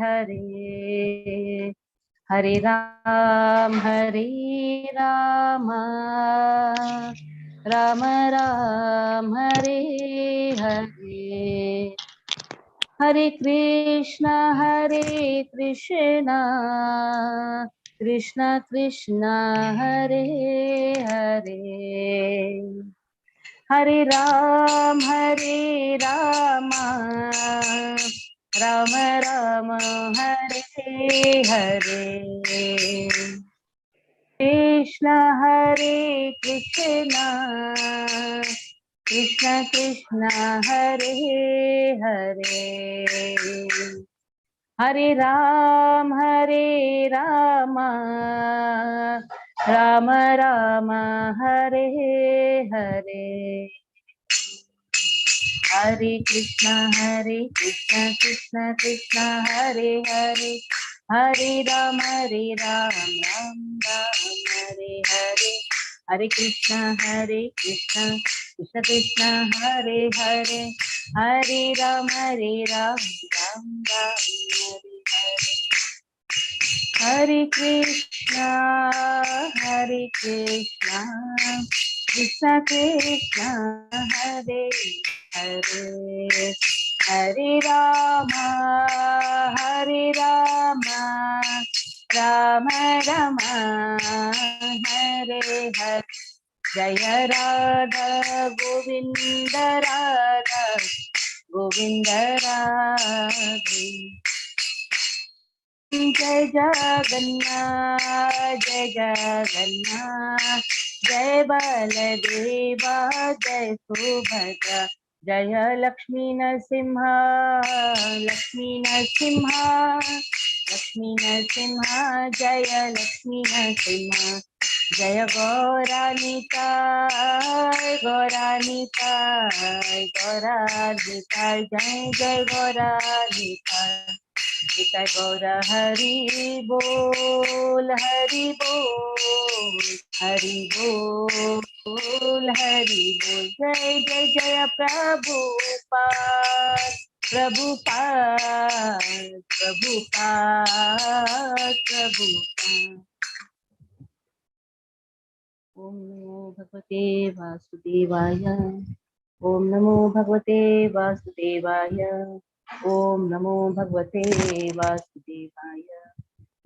हरे, हरे राम राम राम हरे हरे, हरे कृष्णा कृष्ण कृष्ण हरे हरे, हरे राम राम राम हरे हरे, कृष्ण कृष्ण कृष्ण हरे हरे, हरे राम राम राम हरे हरे, हरे कृष्ण कृष्ण कृष्ण हरे हरे, हरे राम राम हरे हरे, हरे कृष्ण कृष्ण कृष्ण हरे हरे, हरे राम राम हरे हरे, हरे कृष्ण कृष्ण कृष्ण हरे हरे, हरे राम राम राम हरे हरे, जय राधा गोविंद राधा गोविंद राधे, जय जगन्नाथ जय बलदेवा जय सुभद्रा, जय लक्ष्मी नरसिंहा जय लक्ष्मी नरसिंहा, जय गौरानिता जय गौरानिता, निताय गौर हरि बोल हरि बोल, जय जय जय प्रभुपाद। ओम नमो भगवते वासुदेवाय, ओम नमो भगवते वासुदेवाय, ओम नमो भगवते वासुदेवाय,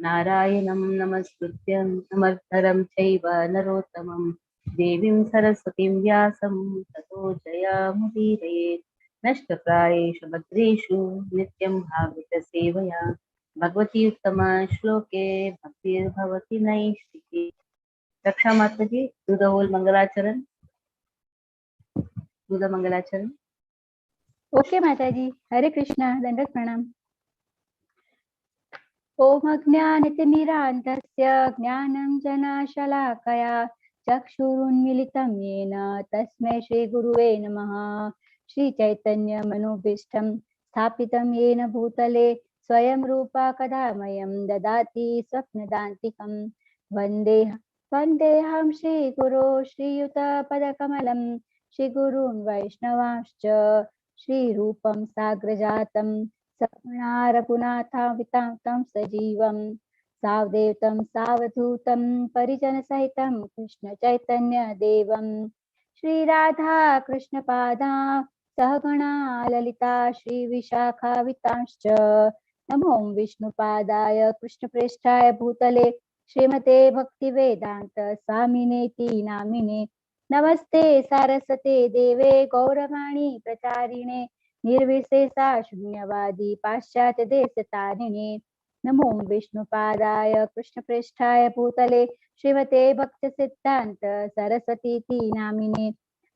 नारायणं नमस्कृत्य नमस्करं चैव नरोत्तमं, देवीं सरस्वतीं व्यासं ततो जयमुदीरयेत्, नष्टप्रायेषु भद्रेषु नित्यं भागवतसेवया, भगवती उत्तमा श्लोके भक्तिर्भवति नैष्टिकी। रक्षा माता जी, do the whole मंगलाचरण, do the मंगलाचरण। ओके माताजी, हरे कृष्णा, दंडवत प्रणाम। ओम अज्ञानतिमिरान्धस्य ज्ञानञ्जनशलाकया चक्षुरुन्मीलितं येन तस्मै श्रीगुरुवे नमः। श्रीचैतन्यमनोभीष्टं स्थापितं येन भूतले स्वयं रूपा कदा मह्यं ददाति स्वप्नदान्तिकं, वन्देऽहं श्रीगुरो श्रीयुतपदकमलं, श्रीगुरून् वैष्णवांश्च श्रीरूपं साग्रजातं सगुणा रघुनाथावितां तं सजीवं सावधूतं सावधूतं परिजनसहितं कृष्णचैतन्यदेवं श्रीराधा कृष्णपादा सहगणा ललिता श्रीविशाखावितांश्च, नमो विष्णुपादाय कृष्णप्रेष्ठाय भूतले श्रीमते भक्तिवेदान्त स्वामिनेति नामिने, नमस्ते सारस्वते देवे गौरवाणी प्रचारिणे निर्विशेषा शून्यवादी पाश्चात्य देशतारिणे, नमो विष्णुपादाय कृष्णप्रेष्ठाय भूतले श्रीमते भक्ति सिद्धांत सरस्वती नामिने,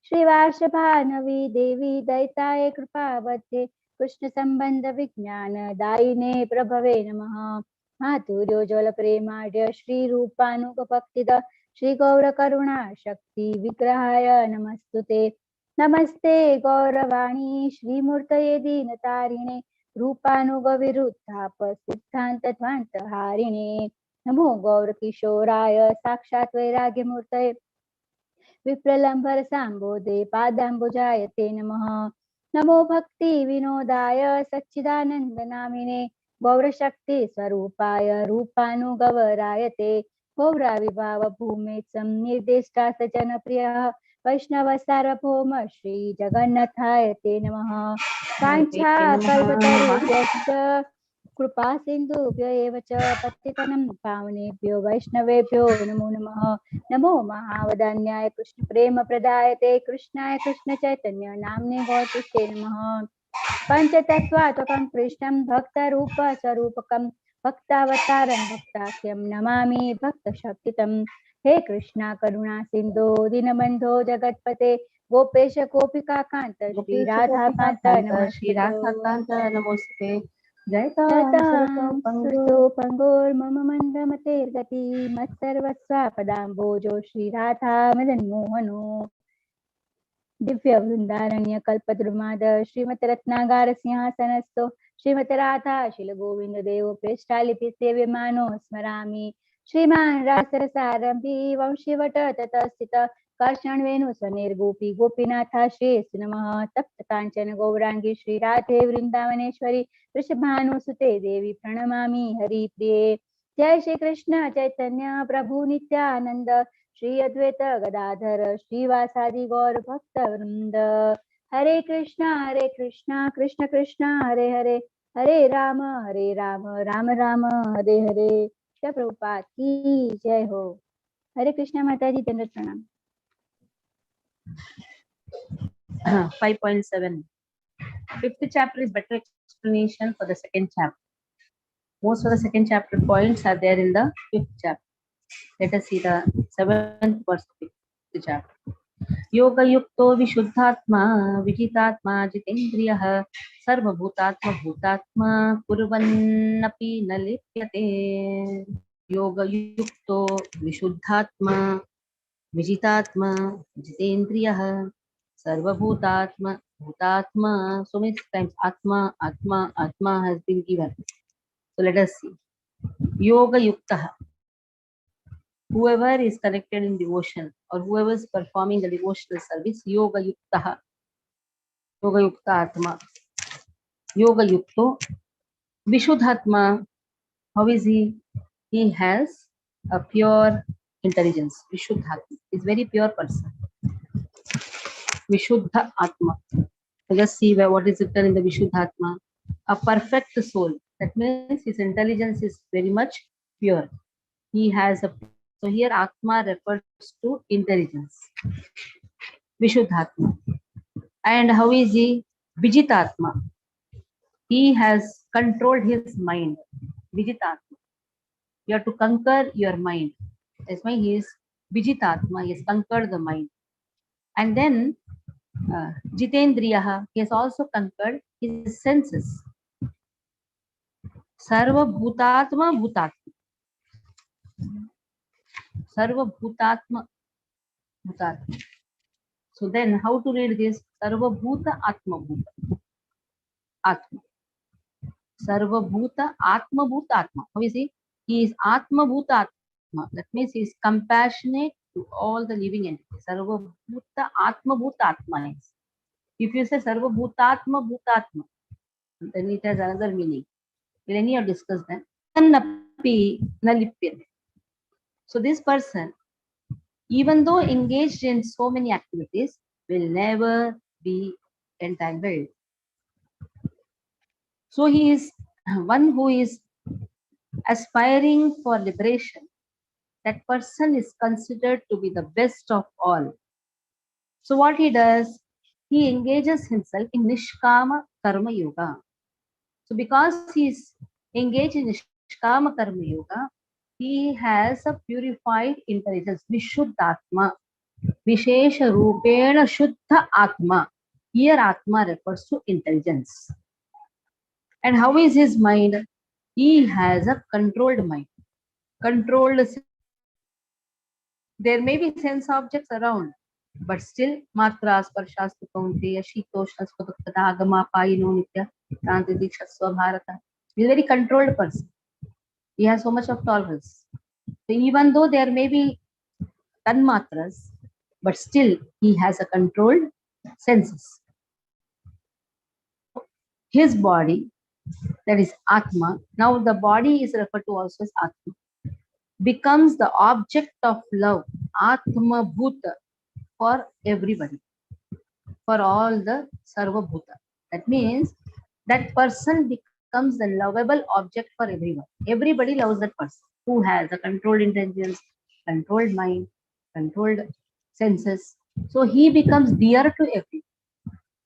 श्रीवार्षभानवी देवी दैताय कृपावते कृष्ण संबंध विज्ञान दायिने प्रभवे नमः। माधुर्योज्वल प्रेमाढ्य श्री रूपानुगभक्तिद श्री गौर करुणा शक्ति विग्रहाय नमस्तुते, नमस्ते गौरवाणी श्रीमूर्तये दीनतारिणे रूपानुगविरुद्धाप सिद्धान्तध्वान्तहारिणे, नमो गौरकिशोराय साक्षात् वैराग्यमूर्तये विप्रलम्भर सांबोधे पादाम्बुजाय ते नमः। नमो भक्ति विनोदाय सच्चिदानंद नामिने गौरशक्ति स्वरूपाय रूपानुगवरायते गौराविभाव भूमे निर्दिष्टा स जनप्रियः वैष्णव सार्वभौम श्री जगन्नाथाय ते नमः काञ्चा कल्पतरुभ्यश्च कृपा सिन्धुभ्य एव च पतितनं पावनेभ्यो वैष्णवेभ्यो नमो नमः नमो महावदान्याय कृष्ण प्रेम प्रदायते कृष्णाय कृष्ण चैतन्य नाम्ने गौरकृष्णे नमः पंचतत्वात्मकं कृष्णं भक्तरूप स्वरूपकं भक्तावतारं भक्ताख्यं नमामि भक्तशक्तितं हे कृष्णा करुणा सिन्धो दीनबन्धो जगत्पते गोपेश गोपिका कान्त श्री राधा कान्त श्री नमस्ते राधा कांत नमोस्ते। जयतां जयतां सुरतो पंगो सुरतो पङ्गोर्मम मन्दमतेर्गति मत्सर्वस्वापदाम्बोजो श्रीराधा मदन्मोहनो दिव्य वृंदारण्य कल्पद्रुमाद श्रीमती रत्नागार सिंहासनस्थो श्रीमती राधा शिल गोविंद देव प्रेष्ठालिपि सेव्यमानो स्मरामि श्रीमान् रासरसारम्भी वंशीवट ततस्थित कर्षण वेणु स्वनिर्गोपी गोपीनाथा श्री नमः तप्त कांचन गौरांगी श्री राधे वृंदावनेश्वरी वृषभानुसुते देवी प्रणमामि हरिप्रिये जय श्री कृष्ण चैतन्य प्रभु नित्यानंद श्री अद्वैत गदाधर श्रीवासादि गौर भक्त वृंद हरे कृष्णा कृष्ण कृष्ण हरे हरे हरे राम राम राम हरे हरे। जय प्रभुपाद की जय हो। हरे कृष्णा माता जी दंडवत प्रणाम। 5.7. Fifth chapter is better explanation for the second chapter. Most of the second chapter points are there in the fifth chapter. Let us see the seventh verse of fifth chapter. Yoga yukto vishuddhatma vijitatma jitendriyah sarvabhutatma bhutatma kurvannapi na lipyate. Yoga yukto vishuddhatma vijitatma jitendriyah sarvabhutatma bhutatma. So many times atma has been given. So let us see. Yoga yukta, whoever is connected in devotion or whoever is performing the devotional service, yoga yukta atma, yoga yukto vishuddhatma. How is he? He has a pure intelligence. Vishuddhatma is very pure person. Vishuddha atma. So let's see what is written in the vishuddhatma. A perfect soul. That means his intelligence is very much pure. He has a, so here atma refers to intelligence. Vishuddhatma. And how is he? Vijitatma. He has controlled his mind. Vijitatma. You have to conquer your mind. That's why he is Vijitatma. He has conquered the mind. And then Jitendriyaha. He has also conquered his senses. Sarva Bhutatma Bhutatma. Sarva Bhutatma Bhutatma. So then how to read this? Sarva Bhuta Atma Bhuta. Atma. Sarva Bhuta Atma Bhuta Atma. How is he? He is Atma Bhuta Atma. That means he is compassionate to all the living entities. Sarva Bhuta Atma Bhuta Atma is. If you say Sarva Bhutatma Bhutatma, then it has another meaning. We'll anyhow discuss that. Napi nalipyate. So this person, even though engaged in so many activities, will never be entangled. So he is one who is aspiring for liberation. That person is considered to be the best of all. So what he does, he engages himself in Nishkama Karma Yoga. So because he is engaged in Nishkama Karma Yoga, he has a purified intelligence, Vishuddhatma, Vishesha Rupena Shuddha Atma. Here Atma refers to intelligence. And how is his mind? He has a controlled mind. Controlled. There may be sense objects around, but still Matra Sparshastha Kaunteya Shitoshna Spaduktada Agama Payino Nitya Kanti Diksha Swabharata. He is a very controlled person. He has so much of tolerance. So even though there may be tanmatras, but still he has a controlled senses. His body that is Atma. Now the body is referred to also as Atma. Becomes the object of love, Atma Bhuta, for everybody, for all the Sarva Bhuta. That means that person becomes the lovable object for everyone. Everybody loves that person who has a controlled intelligence, controlled mind, controlled senses. So he becomes dear to everyone.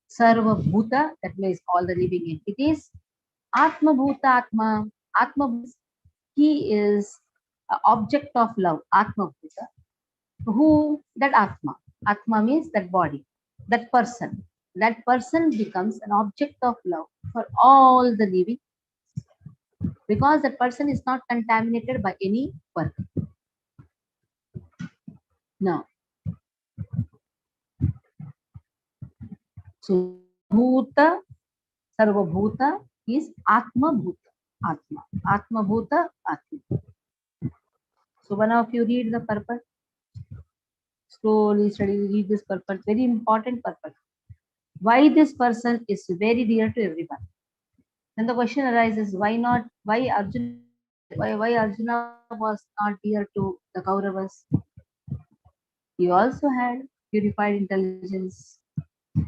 Sarva Bhuta, that means all the living entities. Atma Bhuta Atma. Atma means he is an object of love. Atma Bhuta. Who? That Atma. Atma means that body, that person. That person becomes an object of love for all the living because that person is not contaminated by any work. Now, so Bhuta, Sarva Bhuta is Atma Bhuta. Atma. Atma Bhuta, Atma. So one of you read the purpose. Slowly, steadily read this purpose. Very important purpose. Why this person is very dear to everyone. Then the question arises: Why not? Why Arjuna? Why Arjuna was not dear to the Kauravas? He also had purified intelligence,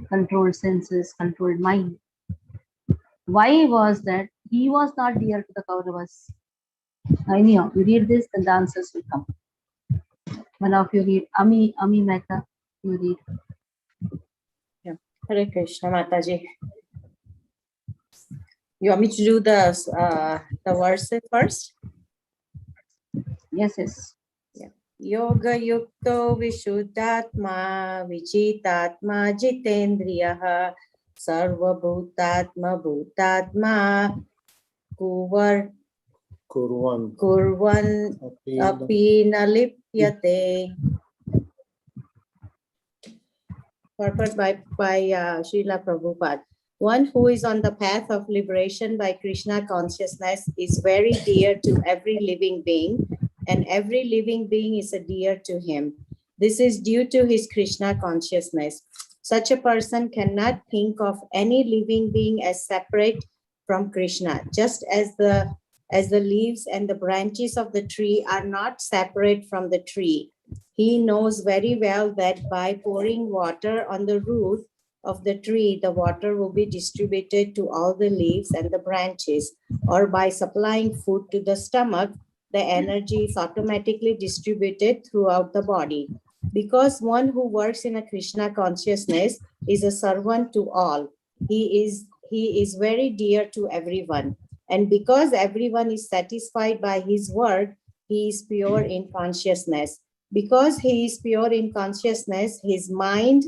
controlled senses, controlled mind. Why was that he was not dear to the Kauravas? Anyhow, you read this, then the answers will come. One of you read Ami Mehta. You read. Yeah. Hare Krishna, Mataji. You want me to do the verse first? Yes, yes. Yoga yukto vishuddhatma vijitatma jitendriyaha sarva bhutatma bhutatma kurvan api nalipyate. Purport by Srila Prabhupada. One who is on the path of liberation by Krishna consciousness is very dear to every living being, and every living being is a dear to him. This is due to his Krishna consciousness. Such a person cannot think of any living being as separate from Krishna, just as the leaves and the branches of the tree are not separate from the tree. He knows very well that by pouring water on the root of the tree, the water will be distributed to all the leaves and the branches, or by supplying food to the stomach, the energy is automatically distributed throughout the body. Because one who works in a Krishna consciousness is a servant to all, he is very dear to everyone. And because everyone is satisfied by his work, he is pure in consciousness. Because he is pure in consciousness, his mind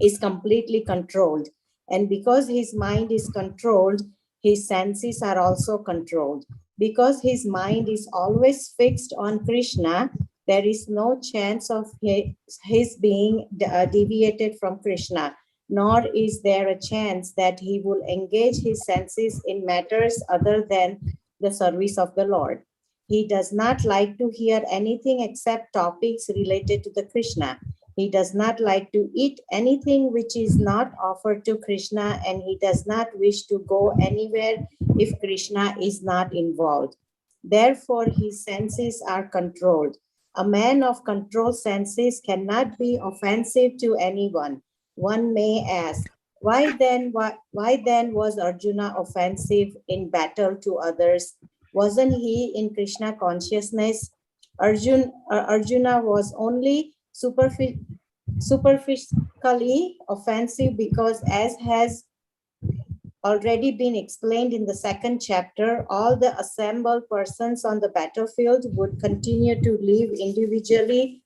is completely controlled. And because his mind is controlled, his senses are also controlled. Because his mind is always fixed on Krishna, there is no chance of his being deviated from Krishna, nor is there a chance that he will engage his senses in matters other than the service of the Lord. He does not like to hear anything except topics related to the Krishna. He does not like to eat anything which is not offered to Krishna, and he does not wish to go anywhere if Krishna is not involved. Therefore, his senses are controlled. A man of controlled senses cannot be offensive to anyone. One may ask, why then was Arjuna offensive in battle to others? Wasn't he in Krishna consciousness? Arjuna was only superficially offensive because, as has already been explained in the second chapter, all the assembled persons on the battlefield would continue to live individually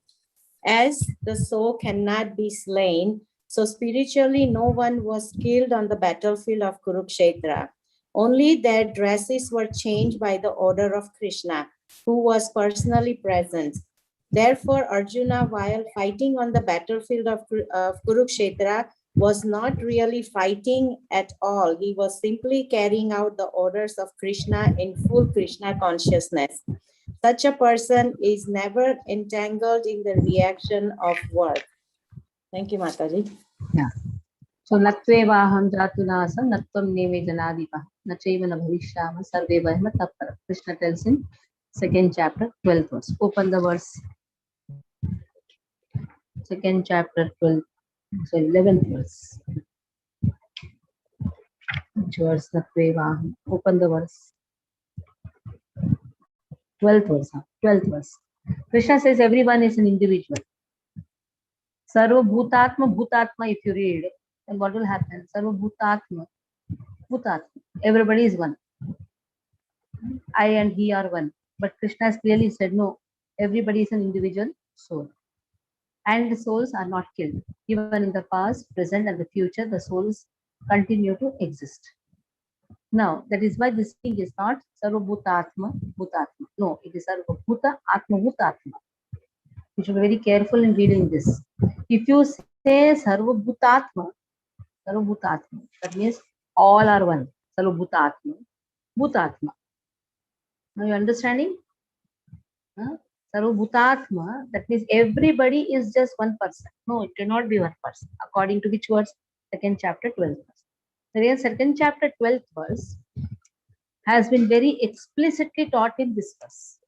as the soul cannot be slain. So spiritually, no one was killed on the battlefield of Kurukshetra. Only their dresses were changed by the order of Krishna, who was personally present. Therefore, Arjuna, while fighting on the battlefield of Kurukshetra, was not really fighting at all. He was simply carrying out the orders of Krishna in full Krishna consciousness. Such a person is never entangled in the reaction of work. Thank you, Mataji. Yeah. So natvevaham jatunasam natvam neme janadipah nachaiva na bhavishyama sarve vayam tapara. Krishna tells in second chapter 12th verse. Open the verse. Second chapter 12th, so 11th verse. Which verse? Natvevaham. Open the verse. 12th verse. 12th verse. Krishna says everyone is an individual. Sarva bhutatma bhutatma, if you read, then what will happen? Sarva bhutatma bhutatma. Everybody is one. I and he are one. But Krishna has clearly said no. Everybody is an individual soul. And the souls are not killed. Even in the past, present, and the future, the souls continue to exist. Now, that is why this thing is not Sarva bhutatma bhutatma. No, it is Sarva bhuta atma bhutatma. You should be very careful in reading this. If you say Sarva bhutatma, that means all are one. Sarva bhutatma, bhutatma. Now you understanding? Sarva bhutatma, that means everybody is just one person. No, it cannot be one person. According to which verse? Second chapter, 12th verse. The second chapter, 12th verse has been very explicitly taught in this verse.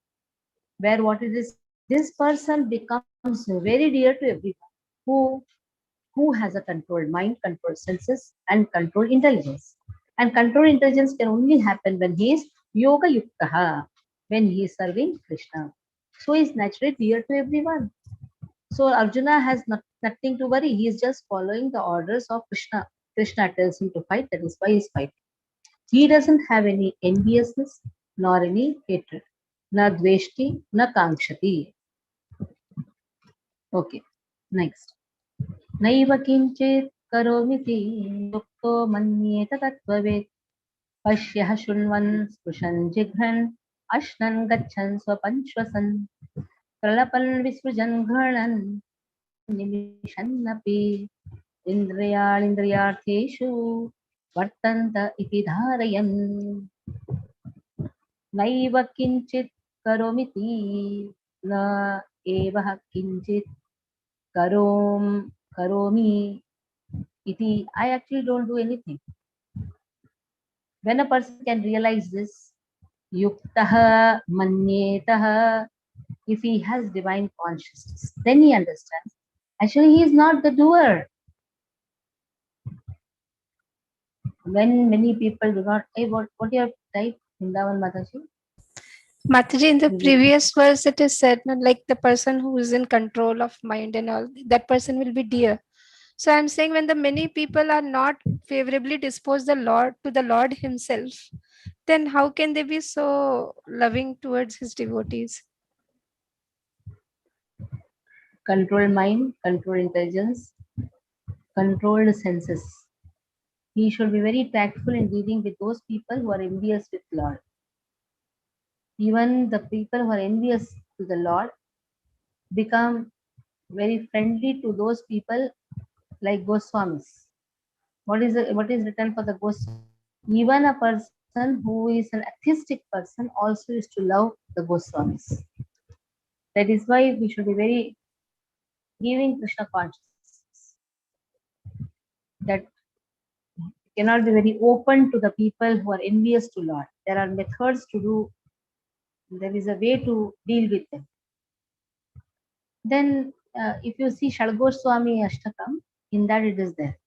Where what it is, this person becomes very dear to everyone who has a controlled mind, controlled senses, and controlled intelligence. And controlled intelligence can only happen when he is yoga yuktaha, when he is serving Krishna. So he is naturally dear to everyone. So Arjuna has nothing to worry. He is just following the orders of Krishna. Krishna tells him to fight, that is why he is fighting. He doesn't have any enviousness nor any hatred. Na dveshti, na kankshati. Okay, next. Naiva kinchit karomiti yukto manyeta tattvavet pashyah shunvan spushan jighan ashnan gachan swapanchvasan pralapan visrujan ghanan nimishannapi indriyartheshu vartanta iti dharayan. Naiva kinchit karomiti na eva kinchit karomi iti. I actually don't do anything. When a person can realize this, yuktaha manyetaha, if he has divine consciousness, then he understands actually he is not the doer. When many people do not, hey, what you have typed, Vrindavan Mataji? Mataji, in the previous verse it is said, like the person who is in control of mind and all, that person will be dear. So I'm saying when the many people are not favorably disposed to the Lord himself, then how can they be so loving towards his devotees? Controlled mind, controlled intelligence, controlled senses. He should be very tactful in dealing with those people who are envious with Lord. Even the people who are envious to the Lord become very friendly to those people like Goswamis. What is written for the Goswamis? Even a person who is an atheistic person also is to love the Goswamis. That is why we should be very giving Krishna consciousness. That cannot be very open to the people who are envious to Lord. There are methods to do. There is a way to deal with them. Then, if you see Swami Ashtakam, in that it is there.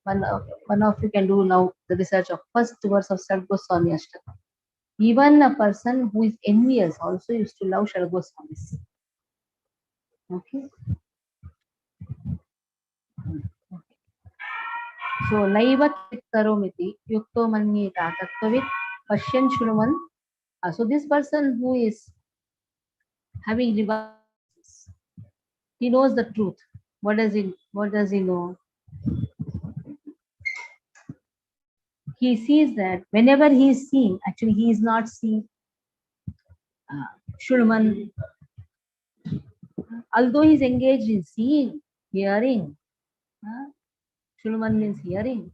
One of you can do now the research of first verse of Swami Ashtakam. Even a person who is envious also used to love Swamis. Okay. So, naiva karomiti yukto manyeta tattvavit pashyan shruman. So, this person who is having reverse, he knows the truth. What does he know? He sees that whenever he is seeing, actually he is not seeing Shulman. Although he is engaged in seeing, hearing, Shulman means hearing.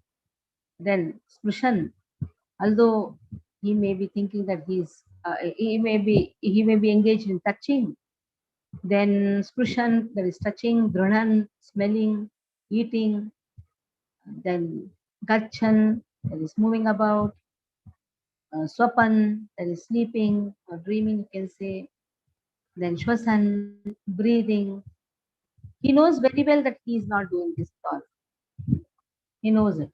Then Sprishan, although he may be thinking that he may be engaged in touching. Then Sprishan, there is touching, Dhrunan, smelling, eating. Then Gachan, that is moving about. Swapan, that is sleeping or dreaming, you can say. Then Shwasan, breathing. He knows very well that he is not doing this at all. He knows it.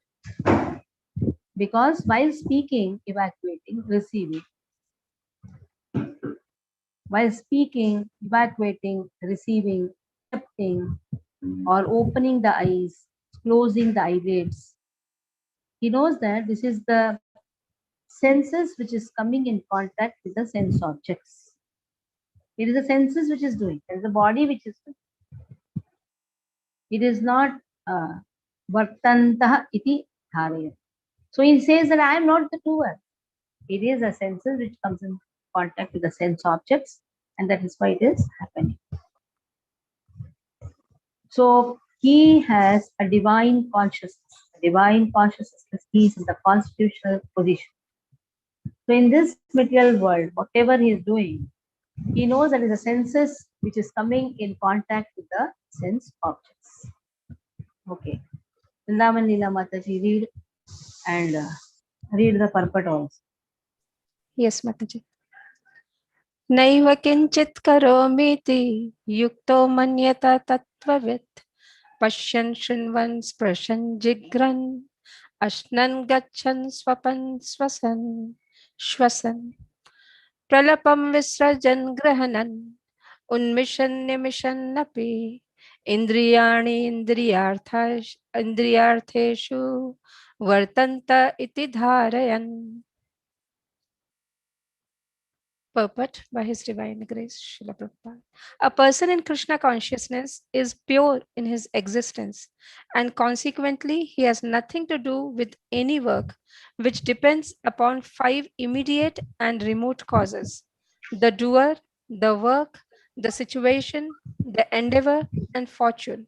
Because while speaking, evacuating, receiving, while speaking, evacuating, receiving, accepting, or opening the eyes, closing the eyelids, he knows that this is the senses which is coming in contact with the sense objects. It is the senses which is doing. It is the body which is doing. It is not vartantah iti dharaya. So he says that I am not the doer. It is the senses which comes in contact with the sense objects, and that is why it is happening. So he has a divine consciousness. A divine consciousness, he is in the constitutional position. So in this material world, whatever he is doing, he knows that it is the senses which is coming in contact with the sense objects. Okay. Vrindavan Leela Mataji, read and read the purport also. Yes, Mataji. नैव किञ्चित् करोमीति युक्तो मन्यता तत्त्ववित् पश्यन् शृण्वन् स्पृशन् जिघ्रन् अश्नन् गच्छन् स्वपन् स्वसन् श्वसन् प्रलपं विसृजन् गृह्णन् उन्मिषन् निमिषन्नपि इन्द्रियाणि इन्द्रियार्थेषु वर्तन्त इति धारयन्. Purport by His Divine Grace, Srila Prabhupada. A person in Krishna consciousness is pure in his existence, and consequently he has nothing to do with any work which depends upon 5 immediate and remote causes: the doer, the work, the situation, the endeavor, and fortune.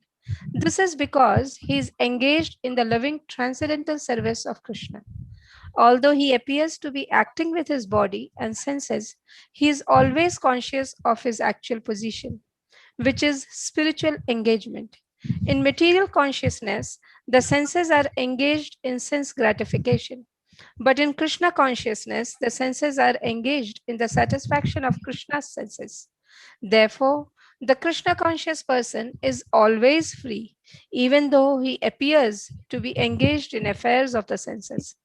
This is because he is engaged in the loving transcendental service of Krishna. Although he appears to be acting with his body and senses, he is always conscious of his actual position, which is spiritual engagement. In material consciousness, the senses are engaged in sense gratification. But in Krishna consciousness, the senses are engaged in the satisfaction of Krishna's senses. Therefore, the Krishna conscious person is always free, even though he appears to be engaged in affairs of the senses.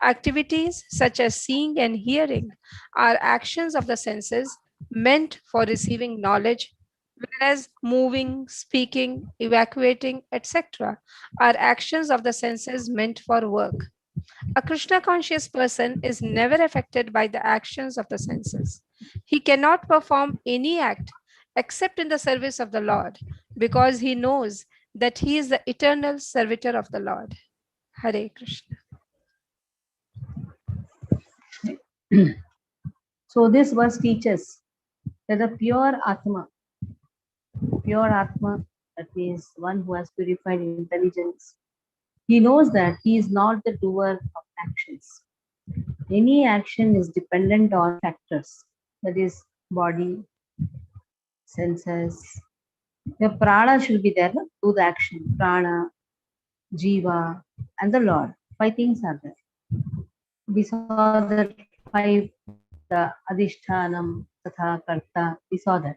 Activities such as seeing and hearing are actions of the senses meant for receiving knowledge, whereas moving, speaking, evacuating, etc. are actions of the senses meant for work. A Krishna conscious person is never affected by the actions of the senses. He cannot perform any act except in the service of the Lord, because he knows that he is the eternal servitor of the Lord. Hare Krishna. So this verse teaches that the pure Atma, that means one who has purified intelligence, he knows that he is not the doer of actions. Any action is dependent on factors, that is body, senses. The prana should be there to do the action. Prana, jiva, and the Lord. 5 things are there. We saw that 5, the adhishthanam, tatha, karta, we saw that.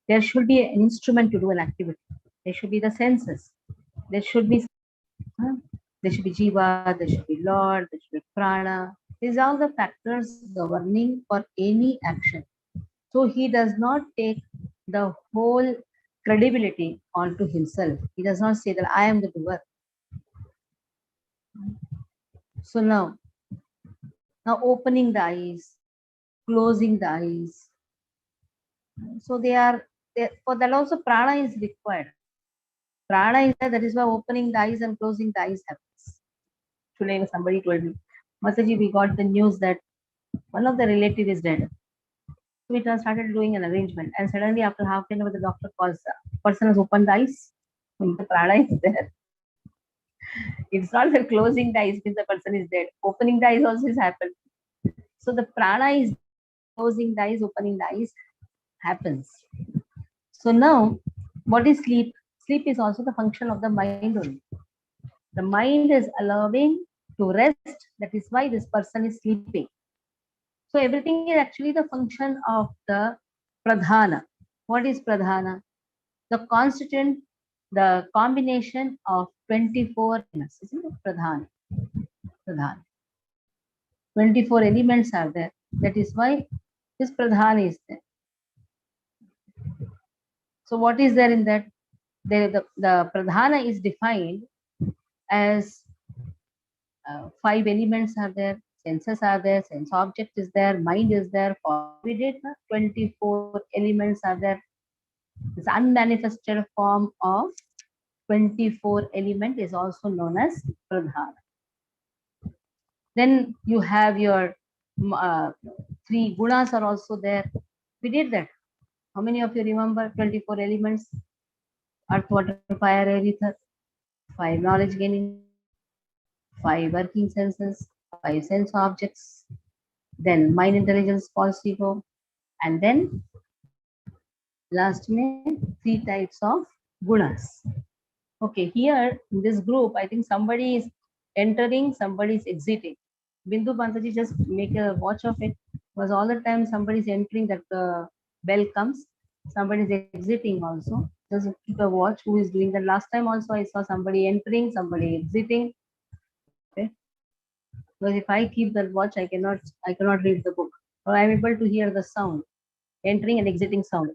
There should be an instrument to do an activity. There should be the senses. There should be jiva, there should be Lord, there should be prana. These are the factors governing for any action. So he does not take the whole credibility onto himself. He does not say that I am the doer. So now opening the eyes, closing the eyes. So they are there, for that also prana is required. Prana is there, that is why opening the eyes and closing the eyes happens. Today somebody told me, Mataji, we got the news that one of the relative is dead. So we started doing an arrangement, and suddenly after half an hour the doctor calls, person has opened the eyes, the prana is there. It's not that closing the eyes means the person is dead. Opening the eyes also has happened. So the prana is closing the eyes, opening the eyes happens. So now, what is sleep? Sleep is also the function of the mind only. The mind is allowing to rest. That is why this person is sleeping. So everything is actually the function of the pradhana. What is pradhana? The constituent, the combination of 24 elements. Isn't it pradhana? Pradhana. 24 elements are there. That is why this pradhana is there. So what is there in that? The pradhana is defined as 5 elements are there, senses are there, sense object is there, mind is there. We did 24 elements are there. This unmanifested form of 24 element is also known as pradhana. Then you have your 3 gunas are also there. We did that. How many of you remember 24 elements? Earth, water, fire, air, ether. 5 knowledge gaining, 5 working senses, 5 sense objects, then mind, intelligence, false ego, and then last में 3 types of gunas. Okay, here in this group, I think somebody is entering, somebody is exiting. Bindu Bantaji, just make a watch of it, because all the time somebody is entering, that the bell comes, somebody is exiting also. Just keep a watch who is doing that. Last time also I saw somebody entering, somebody exiting. Okay, because if I keep that watch, I cannot read the book, or I am able to hear the sound, entering and exiting sound.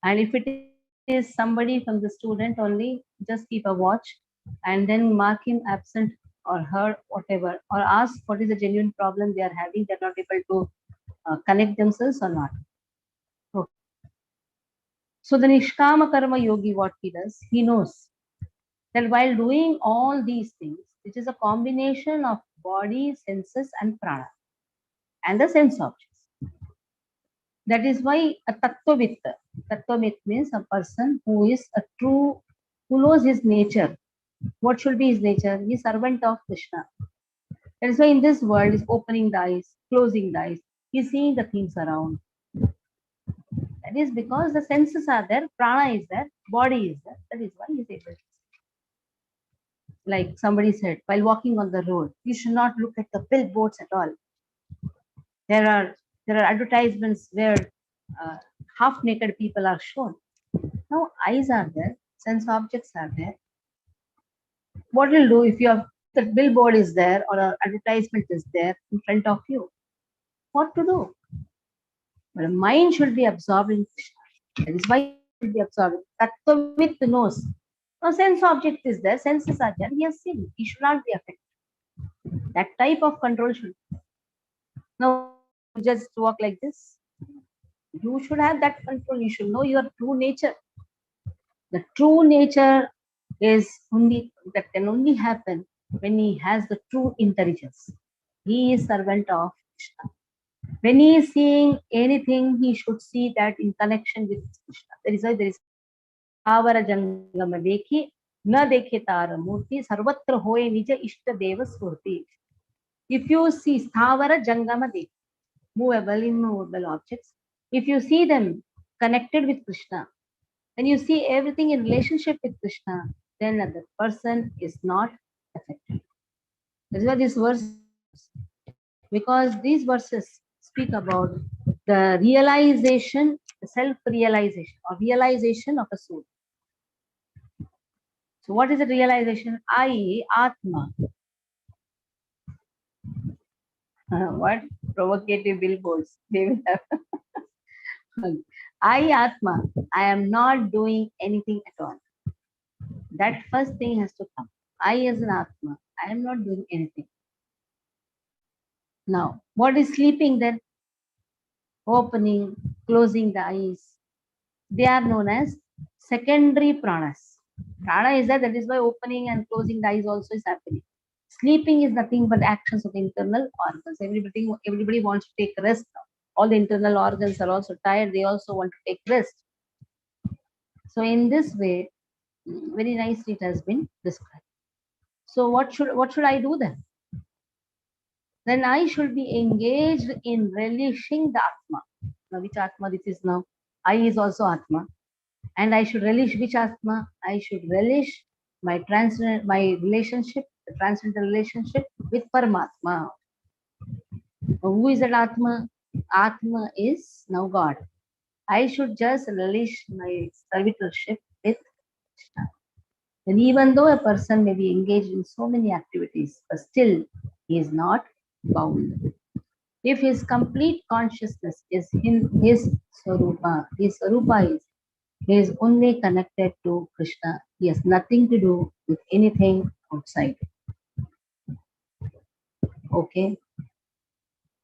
And if it is somebody from the student only, just keep a watch and then mark him absent or her, whatever, or ask what is the genuine problem they are having. They're not able to connect themselves or not. Okay. So the Nishkama Karma Yogi, what he does, he knows that while doing all these things, which is a combination of body, senses, and prana, and the sense objects. That is why a tattvavit means a person who is a true, who knows his nature. What should be his nature? He is servant of Krishna. That is why in this world is opening the eyes, closing the eyes. He is seeing the things around. That is because the senses are there, prana is there, body is there. That is why he is able to see. Like somebody said, while walking on the road, you should not look at the billboards at all. There are advertisements where half naked people are shown. Now eyes are there, sense objects are there. What will do if you have the billboard is there or an advertisement is there in front of you? What to do? Well, mind should be absorbed in Krishna. That is why it should be absorbed. Tattvavit knows. Now sense object is there, senses are there. He has seen. He should not be affected. That type of control should. Now just walk like this. You should have that control. You should know your true nature. The true nature is only that can only happen when he has the true intelligence. He is servant of Krishna. When he is seeing anything, he should see that in connection with Krishna. That is why there is Avara Jangama Dekhi, Na Dekhe Tara Murti, Sarvatra Hoye Nija Ishta Deva Surti. If you see Sthavara Jangama Dekhi, movable, immovable objects, if you see them connected with Krishna, when you see everything in relationship with Krishna, then the person is not affected. That's why this verse, because these verses speak about the realization, the self-realization or realization of a soul. So what is the realization? I, Atma. What provocative billboards they will have. I, Atma, I am not doing anything at all. That first thing has to come. I as an Atma, I am not doing anything. Now, what is sleeping then? Opening, closing the eyes. They are known as secondary pranas. Prana is that is why opening and closing the eyes also is happening. Sleeping is nothing but actions of the internal organs. Everybody wants to take rest now. All the internal organs are also tired. They also want to take rest. So in this way, very nicely it has been described. So what should I do then? Then I should be engaged in relishing the Atma. Now which Atma this is now? I is also Atma. And I should relish which Atma? I should relish my relationship, the transcendental relationship with Paramatma. Who is that Atma? Atma is now God. I should just relish my servitorship with Krishna. And even though a person may be engaged in so many activities, but still he is not bound. If his complete consciousness is in his Swarupa he is only connected to Krishna. He has nothing to do with anything outside. Okay.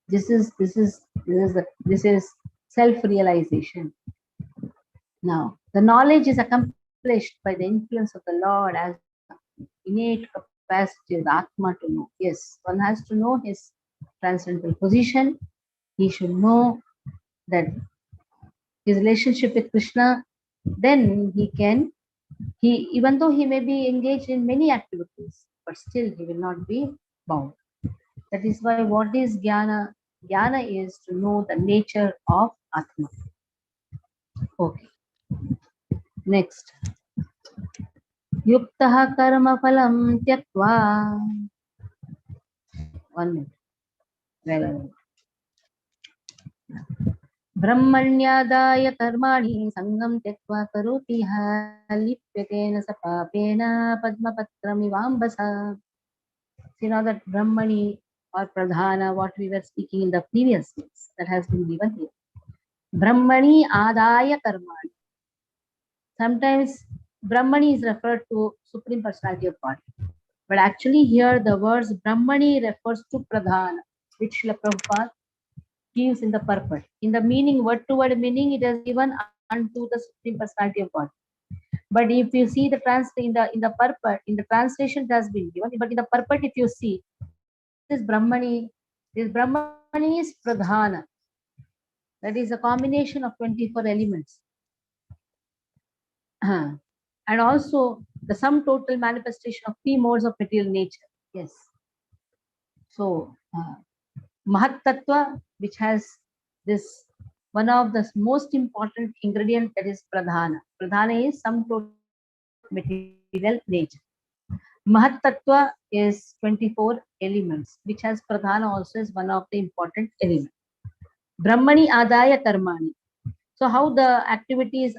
This is self-realization. Now, the knowledge is accomplished by the influence of the Lord as innate capacity of the Atma to know. Yes, one has to know his transcendental position. He should know that his relationship with Krishna, then he even though he may be engaged in many activities, but still he will not be bound. That is why what is jnana? Jnana is to know the nature of Atma. Okay. Next. Yuktah karma phalam tyaktva. 1 minute. Where are we? ब्रह्मण्यादाय कर्माणि संगं त्यक्त्वा करोति लिप्यतेन स पापेन पद्मपत्रमिवाम्बसा. See now that Brahmani or Pradhana, what we were speaking in the previous weeks, that has been given here. Brahmani adaya karmani. Sometimes Brahmani is referred to Supreme Personality of God. But actually here the words Brahmani refers to Pradhana, which Srila Prabhupada gives in the purport. In the meaning, word to word meaning, it is given unto the Supreme Personality of God. But if you see the in the purport, in the translation it has been given, but in the purport, if you see this Brahmani is Pradhana. That is a combination of 24 elements. And also the sum total manifestation of 3 modes of material nature. Yes. So Mahat Tattva, which has this one of the most important ingredient, that is Pradhana. Pradhana is sum total material nature. Mahat Tattva is 24 elements, which has Pradhana also is one of the important elements. Brahmani Adaya Karmani. So how the activities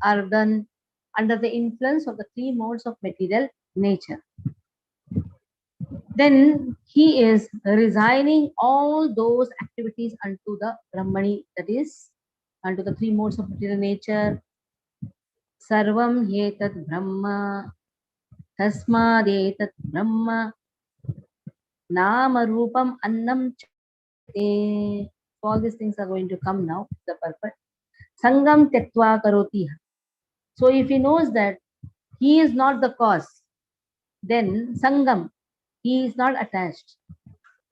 are done under the influence of the 3 modes of material nature. Then he is resigning all those activities unto the Brahmani, that is unto the 3 modes of material nature. Sarvam yetat Brahma, tasmadetat Brahma, nama rupam annam chate. All these things are going to come now, the purpose. Sangam tektva karoti. So if he knows that he is not the cause, then Sangam, he is not attached.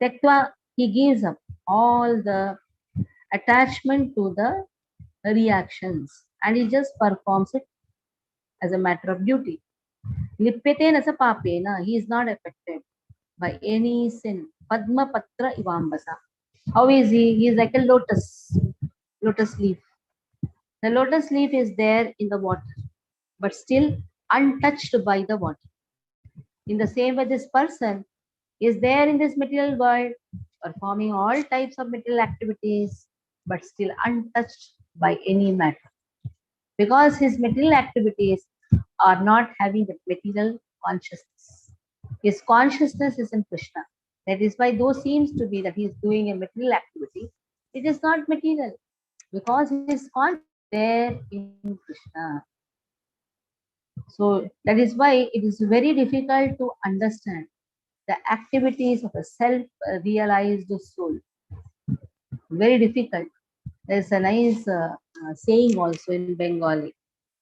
Tektva, he gives up all the attachment to the reactions and he just performs it as a matter of duty. Lippyatena sa papena, he is not affected by any sin. Padma patra ivambasa. How is he? He is like a lotus leaf. The lotus leaf is there in the water, but still untouched by the water. In the same way, this person is there in this material world, performing all types of material activities, but still untouched by any matter. Because his material activities are not having the material consciousness. His consciousness is in Krishna. That is why, though seems to be that he is doing a material activity, it is not material. Because his consciousness is there in Krishna. So that is why it is very difficult to understand the activities of a self-realized soul. Very difficult. There's a nice saying also in Bengali.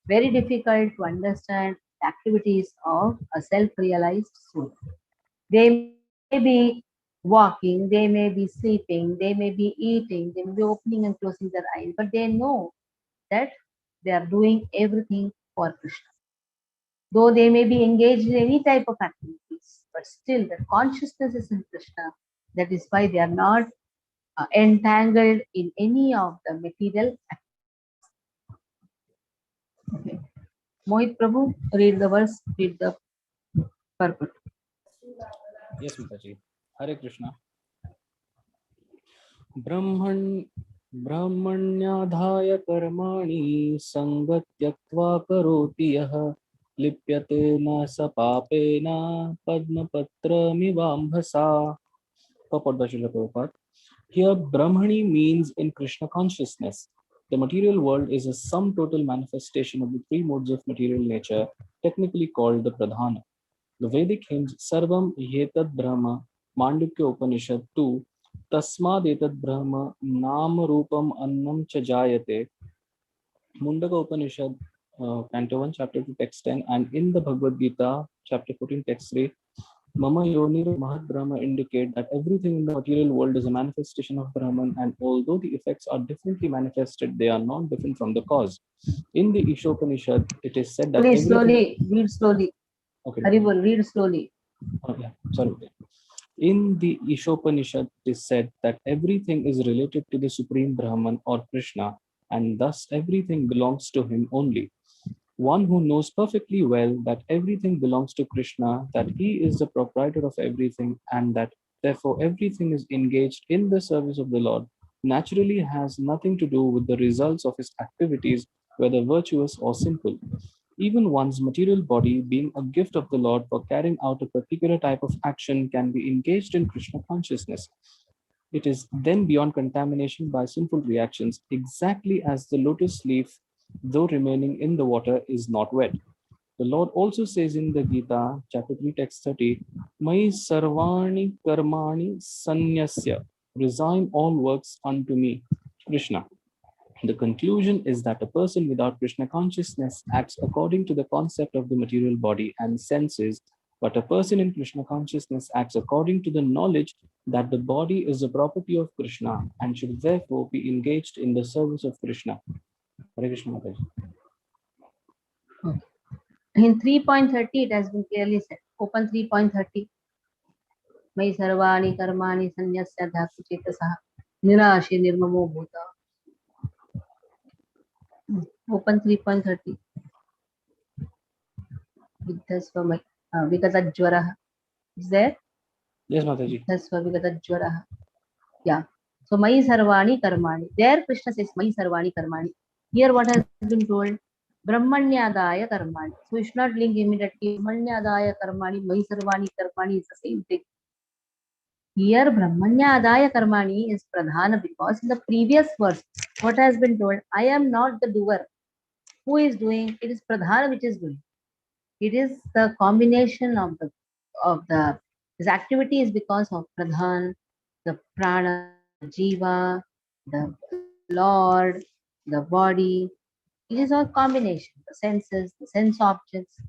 Very difficult to understand the activities of a self-realized soul. They may be walking, they may be sleeping, they may be eating, they may be opening and closing their eyes, but they know that they are doing everything for Krishna. Though they may be engaged in any type of activities, but still the consciousness is in Krishna. That is why they are not entangled in any of the material activities. Okay. Mohit Prabhu, read the verse, read the Purport. Yes, Mataji. Hare Krishna. ब्रह्मण्याधाय कर्माणि संगं त्यक्त्वा करोति यः लिप्यते न स पापेन पद्मपत्रमिवाम्भसा. Purport by Srila Prabhupada. Here, Brahmani means in Krishna consciousness. The material world is a sum total manifestation of the three modes of material nature, technically called the Pradhana. The Vedic hymns Sarvam Yetad Brahma, Mandukya Upanishad 2, Tasmad Etad Brahma, Nama Rupam Annam Cha Jayate, Mundaka Upanishad, Canto 1, Chapter 2, Text 10, and in the Bhagavad Gita, Chapter 14, Text 3, Mama Yonir Mahat Brahma indicate that everything in the material world is a manifestation of Brahman, and although the effects are differently manifested, they are not different from the cause. In the Ishopanishad, it is said that Please slowly, read slowly. Okay. Haribol, read slowly. Oh, yeah, sorry. In the Ishopanishad, it is said that everything is related to the Supreme Brahman or Krishna, and thus everything belongs to him only. One who knows perfectly well that everything belongs to Krishna, that he is the proprietor of everything, and that therefore everything is engaged in the service of the Lord, naturally has nothing to do with the results of his activities, whether virtuous or sinful. Even one's material body, being a gift of the Lord for carrying out a particular type of action, can be engaged in Krishna consciousness. It is then beyond contamination by sinful reactions, exactly as the lotus leaf, though remaining in the water, is not wet. The Lord also says in the Gita, chapter 3, text 30, Mai sarvani karmani sanyasya, resign all works unto me, Krishna. The conclusion is that a person without Krishna consciousness acts according to the concept of the material body and senses, but a person in Krishna consciousness acts according to the knowledge that the body is a property of Krishna and should therefore be engaged in the service of Krishna. Hare Krishna Mataji. In 3.30, it has been clearly said. Open 3.30. Mai sarvani karmani sanyasya dhatu chetasaha nirashi nirmamo bhuta. Open 3.30. Viddhasva vigatajwara. Is there? Yes, Mataji. Viddhasva vigatajwara. Yeah. So Mai sarvani karmani. There Krishna says Mai sarvani karmani. Here what has been told? Brahmanyadaya karmani. So we should not link immediately. Brahmanyadaya karmani, Mai sarvani karmani is the same thing. Here Brahmanyadaya karmani is pradhana because in the previous verse, what has been told? I am not the doer. Who is doing? It is pradhana which is doing. It is the combination of this activity is because of pradhan, the prana, jiva, the Lord, the body. It is all combination, the senses, the sense objects,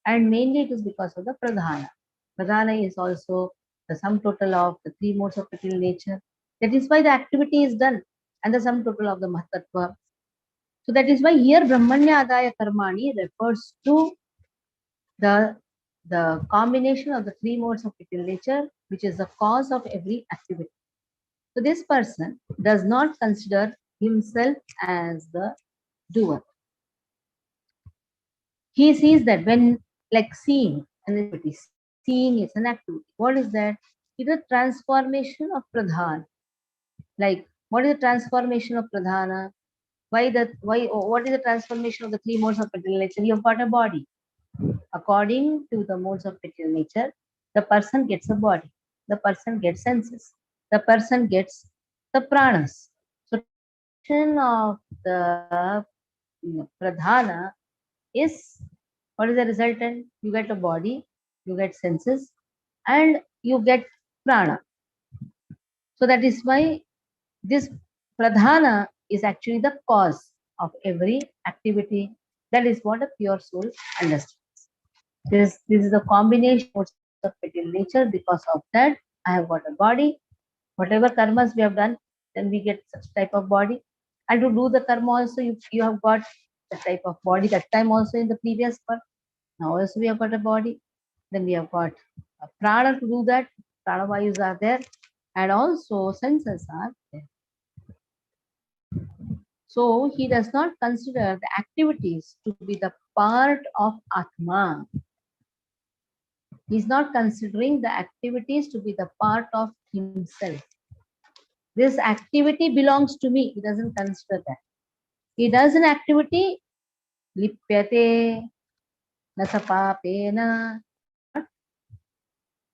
and mainly it is because of the pradhana. Pradhana is also the sum total of the three modes of material nature. That is why the activity is done, and the sum total of the Mahatattva. So that is why here Brahmanya Adaya Karmani refers to the combination of the three modes of material nature, which is the cause of every activity. So this person does not consider himself as the doer. He sees that when like seeing an activity, seeing is an activity. What is that? It is a transformation of pradhana. Like what is the transformation of pradhana? What is the transformation of the three modes of material nature? You have got a body. According to the modes of material nature, the person gets a body, the person gets senses, the person gets the pranas. So of the pradhana is what is the resultant? You get a body, you get senses, and you get prana. So that is why this pradhana is actually the cause of every activity. That is what a pure soul understands. This is the combination of material nature. Because of that, I have got a body. Whatever karmas we have done, then we get such type of body. And to do the karma also, you have got the type of body. That time also in the previous part. Now also we have got a body. Then we have got a prana to do that. Prana vayus are there. And also senses are there. So he does not consider the activities to be the part of Atma. He's not considering the activities to be the part of himself. This activity belongs to me. He doesn't consider that. He does an activity, lipyate, nasapapena.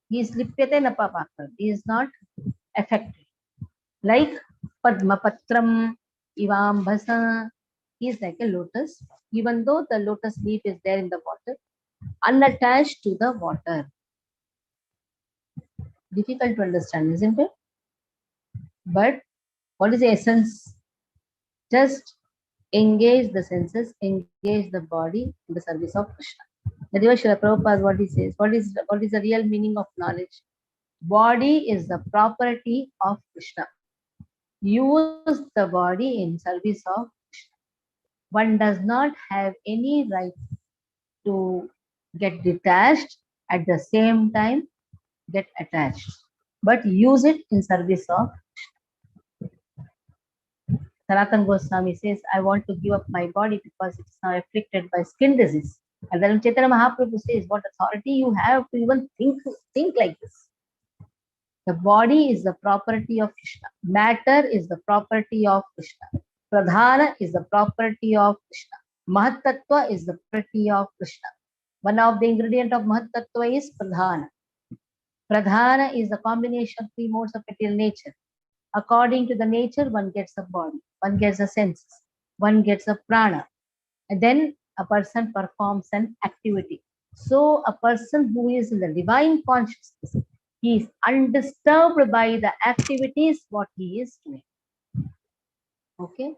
He is lipyate napapakar. He is not affected. Like Padmapatram, Ivambhasa. He is like a lotus. Even though the lotus leaf is there in the water, unattached to the water. Difficult to understand, isn't it? But what is the essence? Just engage the senses, engage the body in the service of Krishna. That is Srila Prabhupada what he says. What is the real meaning of knowledge? Body is the property of Krishna. Use the body in service of Krishna. One does not have any right to get detached at the same time get attached, but use it in service of Sanatana Goswami says, I want to give up my body because it is now afflicted by skin disease. And then Chaitanya Mahaprabhu says, what authority you have to even think like this? The body is the property of Krishna. Matter is the property of Krishna. Pradhana is the property of Krishna. Mahatattva is the property of Krishna. One of the ingredients of Mahatattva is Pradhana. Pradhana is the combination of three modes of material nature. According to the nature, one gets a body, one gets a senses, one gets a prana, and then a person performs an activity. So a person who is in the divine consciousness, he is undisturbed by the activities what he is doing. Okay?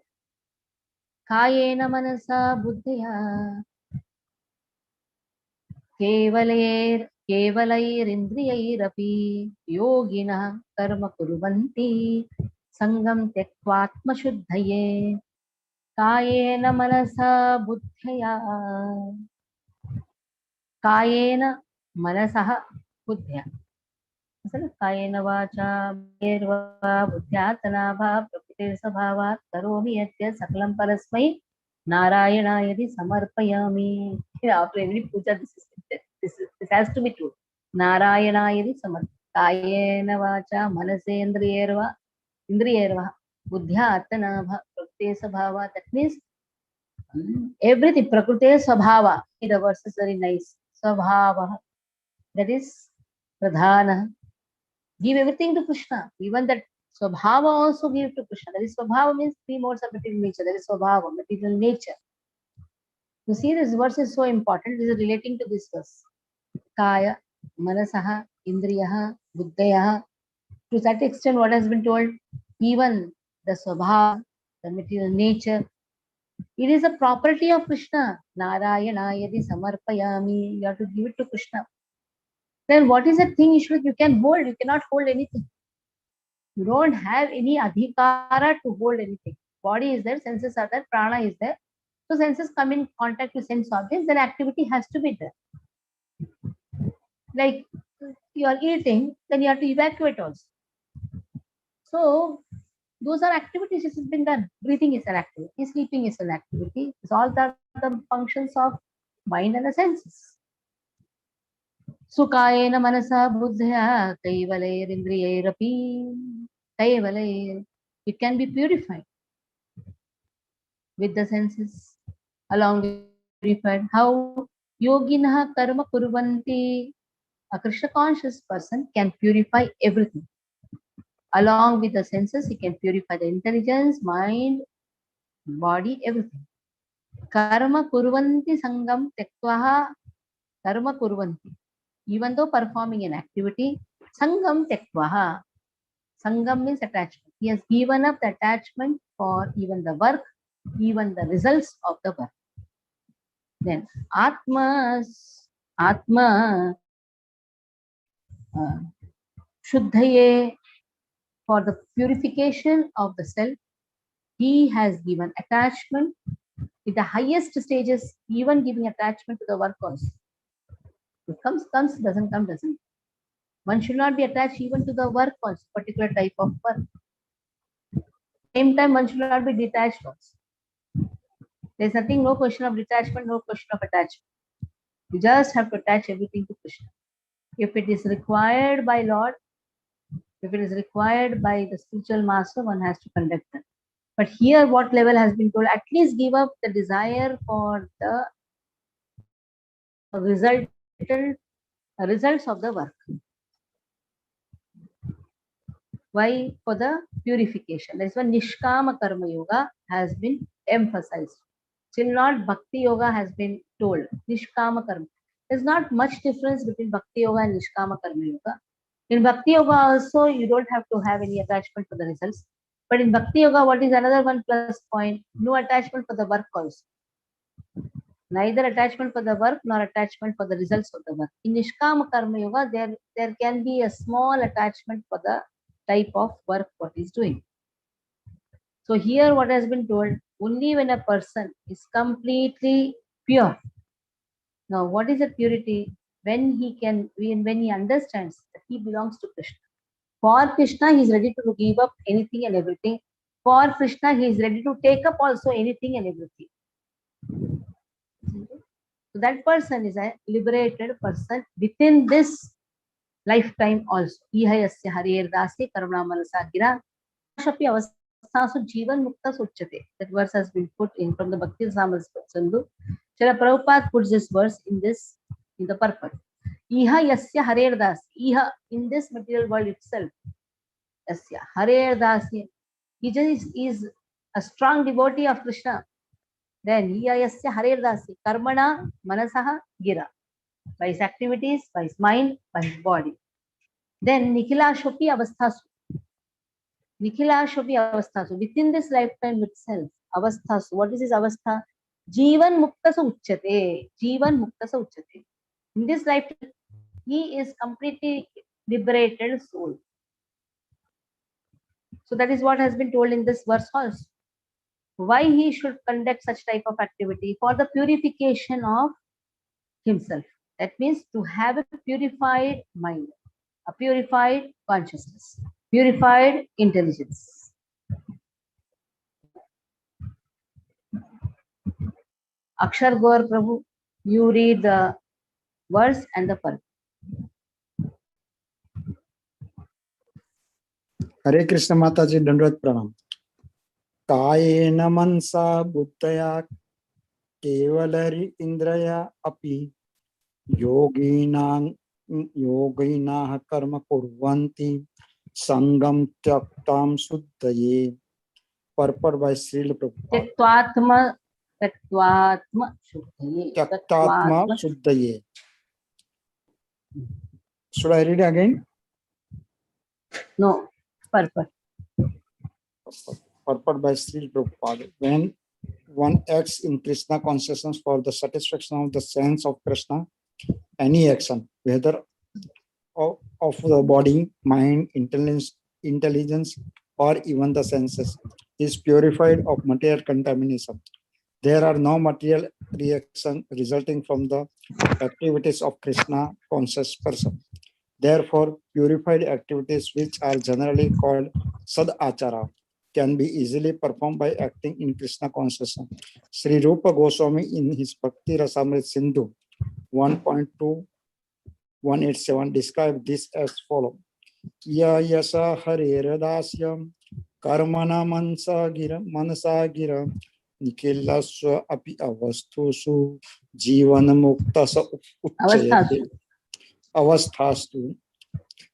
Kayena manasa buddhya केवलैरिन्द्रियैरपि योगिनः कर्म कुर्वन्ति सङ्गं त्यक्त्वात्मशुद्धये कायेन मनसा बुद्ध्या कायेन मनसः बुद्ध्या कायेन वाचा बुद्ध्यात्मना प्रकृतिस्वभावात् करोमि यद्यत् सकलं परस्मै नारायणायदि समर्पयामि. After every puja, this has to be true. Narayana samat kayena vacha manasendriyerva indriyerva buddhya attanabha prakriti sabhava. That means everything prakriti sabhava. The verse is very nice. Sabhava. That is pradhana. Give everything to Krishna. Even that swabhava also give to Krishna. That is swabhava means three modes of material nature. That is swabhava, material nature. You see, this verse is so important. This is relating to this verse. Kaya, Manasaha, Indriyaha, Buddhayaha. To that extent, what has been told, even the Swabha, the material nature, it is a property of Krishna. Narayana yadi samarpayami. You have to give it to Krishna. Then what is the thing you can hold? You cannot hold anything. You don't have any adhikara to hold anything. Body is there, senses are there, prana is there. So senses come in contact with sense objects, then activity has to be there. Like you are eating, then you have to evacuate also. So those are activities which has been done. Breathing is an activity, sleeping is an activity. It's all the functions of mind and the senses. Sukayena manasa buddhya kaivalayirindriyairapi kaivalayir. It can be purified with the senses along with purified. How? Yoginah karma kurvanti. A Krishna conscious person can purify everything. Along with the senses, he can purify the intelligence, mind, body, everything. Karma kurvanti sangam tektvaha karma kurvanti. Even though performing an activity, sangam tektvaha. Sangam means attachment. He has given up the attachment for even the work, even the results of the work. Then Atma Shuddhaye, for the purification of the self, he has given attachment with the highest stages, even giving attachment to the work also. It comes, doesn't come, doesn't. One should not be attached even to the work also, particular type of work. Same time, one should not be detached also. There's nothing, no question of detachment, no question of attachment. You just have to attach everything to Krishna. If it is required by Lord, if it is required by the spiritual master, one has to conduct that. But here, what level has been told? At least give up the desire for the results of the work. Why? For the purification. That's why Nishkama Karma Yoga has been emphasized. Still not Bhakti Yoga has been told. Nishkama Karma. There's not much difference between Bhakti Yoga and Nishkama Karma Yoga. In Bhakti Yoga also, you don't have to have any attachment for the results. But in Bhakti Yoga, what is another one plus point? No attachment for the work also. Neither attachment for the work nor attachment for the results of the work. In Nishkama Karma Yoga, there can be a small attachment for the type of work what is doing. So here what has been told, only when a person is completely pure. Now what is the purity? When he understands that he belongs to Krishna. For Krishna, he is ready to give up anything and everything. For Krishna, he is ready to take up also anything and everything. So that person is a liberated person within this lifetime also. Ihayasya harer dasi karuna manasa gira shapi avasthasu jivan mukta suchyate. That verse has been put in from the Bhakti Rasamrita Sindhu. Srila Prabhupada puts this verse in the purport. Ihayasya harer dasi. Iha, in this material world itself. Yasya harer dasi. He just is a strong devotee of Krishna. Then Ihayasya harer dasi. Karmana manasaha gira. By his activities, by his mind, by his body. Then Nikhila Shopi Avasthasu. Nikhila Shopi Avasthasu. Within this lifetime itself, Avasthasu. What is his Avastha? Jivan Muktasa Uchyate. Jivan Muktasa Uchyate. In this lifetime, he is completely liberated soul. So that is what has been told in this verse also. Why he should conduct such type of activity? For the purification of himself. That means to have a purified mind, a purified consciousness, purified intelligence. Akshar Gaur Prabhu, you read the verse and the purport. हरे कृष्ण माता जी दंडवत प्रणाम। कायेन मनसा बुद्धया केवल इंद्रिया अपि योगिनाः कर्म कुर्वन्ति संगम त्यक्ताम शुद्धये। Purport by Srila Prabhupada. Tyaktatma Shuddhaye. Should I read again? No, purport. Purport by Srila Prabhupada. When one acts in Krishna consciousness for the satisfaction of the sense of Krishna, any action, whether of the body, mind, intelligence, or even the senses, is purified of material contamination. There are no material reactions resulting from the activities of Krishna conscious person. Therefore, purified activities, which are generally called sadachara, can be easily performed by acting in Krishna consciousness. Sri Rupa Goswami in his Bhakti Rasamrita Sindhu 1.2187 described this as follows. Ya yasa harer dasyam karmana manasa gira nikhilasva api avasthusu jivan muktasa uchayate. Avasthastu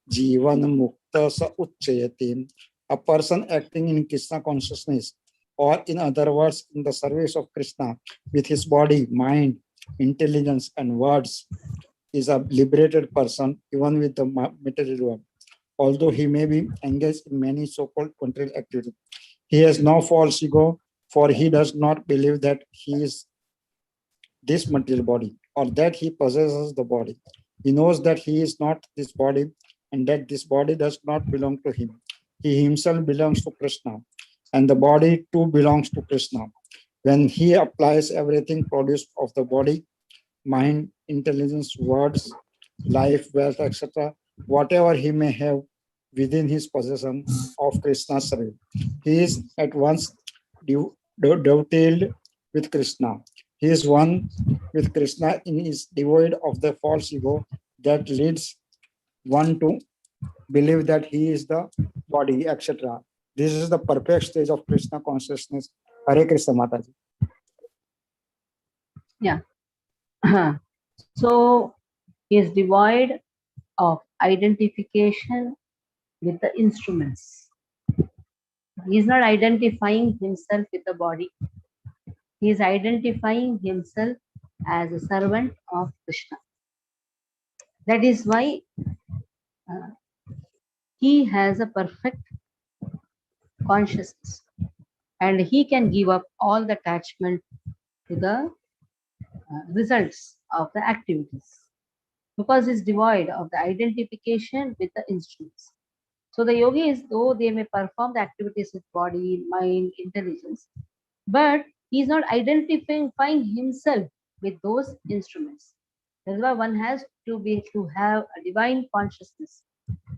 jivan muktasa uchayate. A person acting in Krishna consciousness, or in other words, in the service of Krishna with his body, mind, intelligence, and words, is a liberated person, even with the material world. Although he may be engaged in many so-called contrary activities, he has no false ego, for he does not believe that he is this material body or that he possesses the body. He knows that he is not this body and that this body does not belong to him. He himself belongs to Krishna, and the body too belongs to Krishna. When he applies everything produced of the body, mind, intelligence, words, life, wealth, etc., whatever he may have within his possession of Krishna's service, he is at once dovetailed with Krishna. He is one with Krishna and is devoid of the false ego that leads one to believe that he is the body, etc. This is the perfect stage of Krishna consciousness. Hare Krishna Mataji. Yeah. So he is devoid of identification with the instruments. He is not identifying himself with the body. He is identifying himself as a servant of Krishna. That is why he has a perfect consciousness and he can give up all the attachment to the results of the activities because it's devoid of the identification with the instruments. So the yogis, though they may perform the activities with body, mind, intelligence, but he is not identifying himself with those instruments. That's why one has to have a divine consciousness.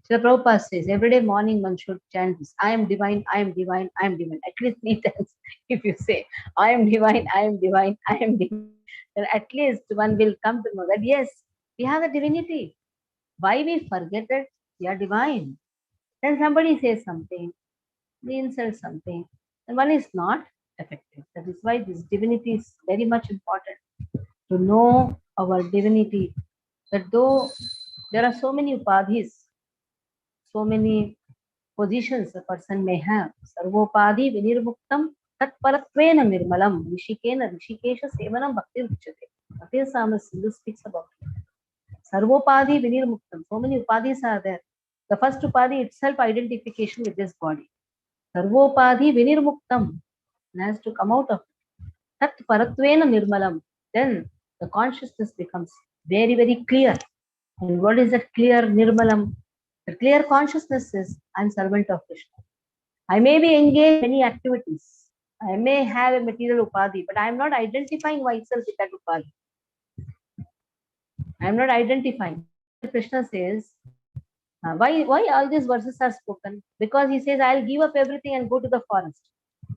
So Prabhupada says every day morning one should chant this: I am divine, I am divine, I am divine. At least 3 times. If you say I am divine, I am divine, I am divine, then at least one will come to know that yes, we have the divinity. Why we forget that we are divine? Then somebody says something, we insult something, and one is not effective. That is why this divinity is very much important to know our divinity. That though there are so many upadhis, so many positions a person may have, sarvopadi vinirmuktam tatparatvena nirmalam rishikena rishikesha sevanam bhakti uchyate. Bhakti Samra Sindhu speaks about it. Sarvopadi vinirmuktam. So many upadhis are there. The first upadhi itself identification with this body. Sarvopadi vinirmuktam has to come out of it. Tat paratvena nirmalam. Then the consciousness becomes very, very clear. And what is that clear nirmalam? The clear consciousness is I'm servant of Krishna. I may be engaged in many activities. I may have a material upadhi, but I am not identifying myself with that upadhi. I am not identifying. Krishna says, why all these verses are spoken? Because he says, I'll give up everything and go to the forest.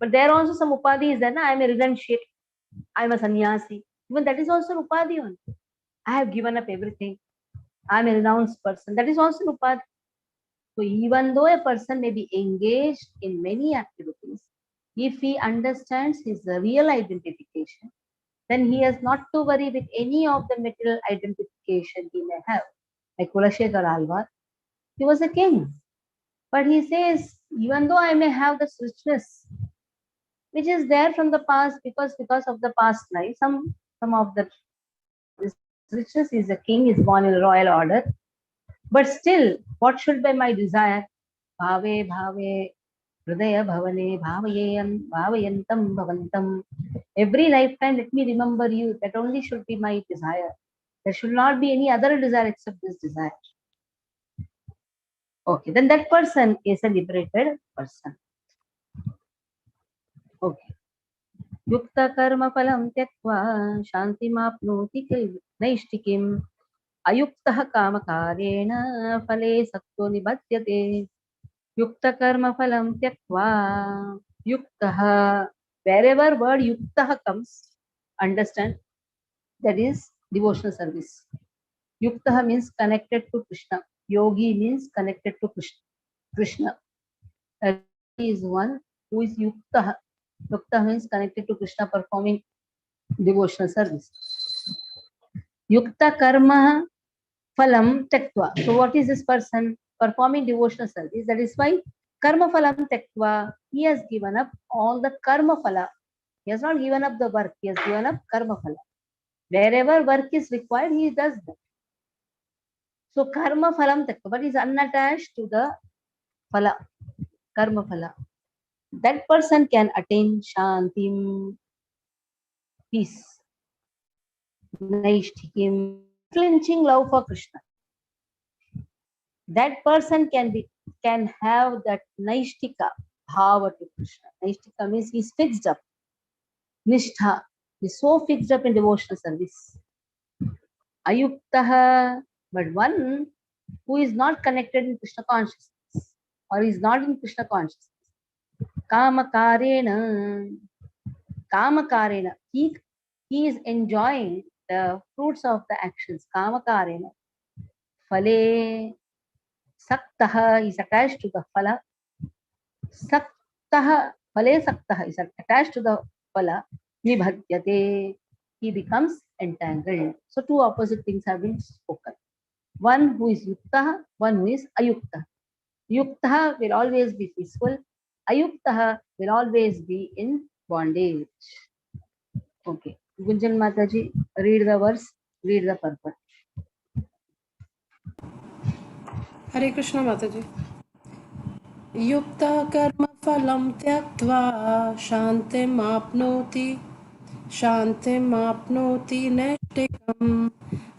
But there are also some upadhi is there. I am a renunciate. I am a sannyasi. Even that is also an upadhi only. I have given up everything. I am a renounced person. That is also an upadhi. So even though a person may be engaged in many activities, if he understands his real identification, then he has not to worry with any of the material identification he may have. Like Kulashekar Alvar, he was a king. But he says, even though I may have this richness, which is there from the past because of the past life, some of the this richness is a king, is born in a royal order. But still, what should be my desire? Bhave, bhave, hridaya bhavane, bhavayantam bhavantam. Every lifetime, let me remember you. That only should be my desire. There should not be any other desire except this desire. Okay, then that person is a liberated person. Okay. Yukta karma phalam tyakva shantimapnoti naishtikim ayuktah kamakarena phale sakto nibhadyate. Yukta karma phalam tyakva yuktah. Wherever word yuktah comes, understand that is devotional service. Yuktah means connected to Krishna. Yogi means connected to Krishna. He is one who is yuktah. Yuktah means connected to Krishna, performing devotional service. Yukta karma phalam tektva. So what is this person performing devotional service? That is why karma phalam tektva, he has given up all the karma phala. He has not given up the work, he has given up karma phala. Wherever work is required, he does that. So karma phalam tektva, but is unattached to the phala, karma phala. That person can attain shantim, peace, naishtikim, flinching love for Krishna. That person can have that naishtika bhava to Krishna. Naishtika means he's fixed up. Nishtha is so fixed up in devotional service. Ayuktaha, but one who is not connected in Krishna consciousness or is not in Krishna consciousness. Kamakarena, kamakarena. He is enjoying the fruits of the actions. Kamakarena. Phale, Saktaha is attached to the phala. Saktaha, phale saktaha is attached to the phala. Nibhadyate, he becomes entangled. So two opposite things have been spoken. One who is yukta, one who is ayukta. Yukta will always be peaceful. Ayukta will always be in bondage. Okay. Gunjan Mataji, read the verse, read the purport. Hare Krishna Mataji. युक्तः कर्मफलं त्यक्त्वा शान्तिमाप्नोति नैष्ठिकम्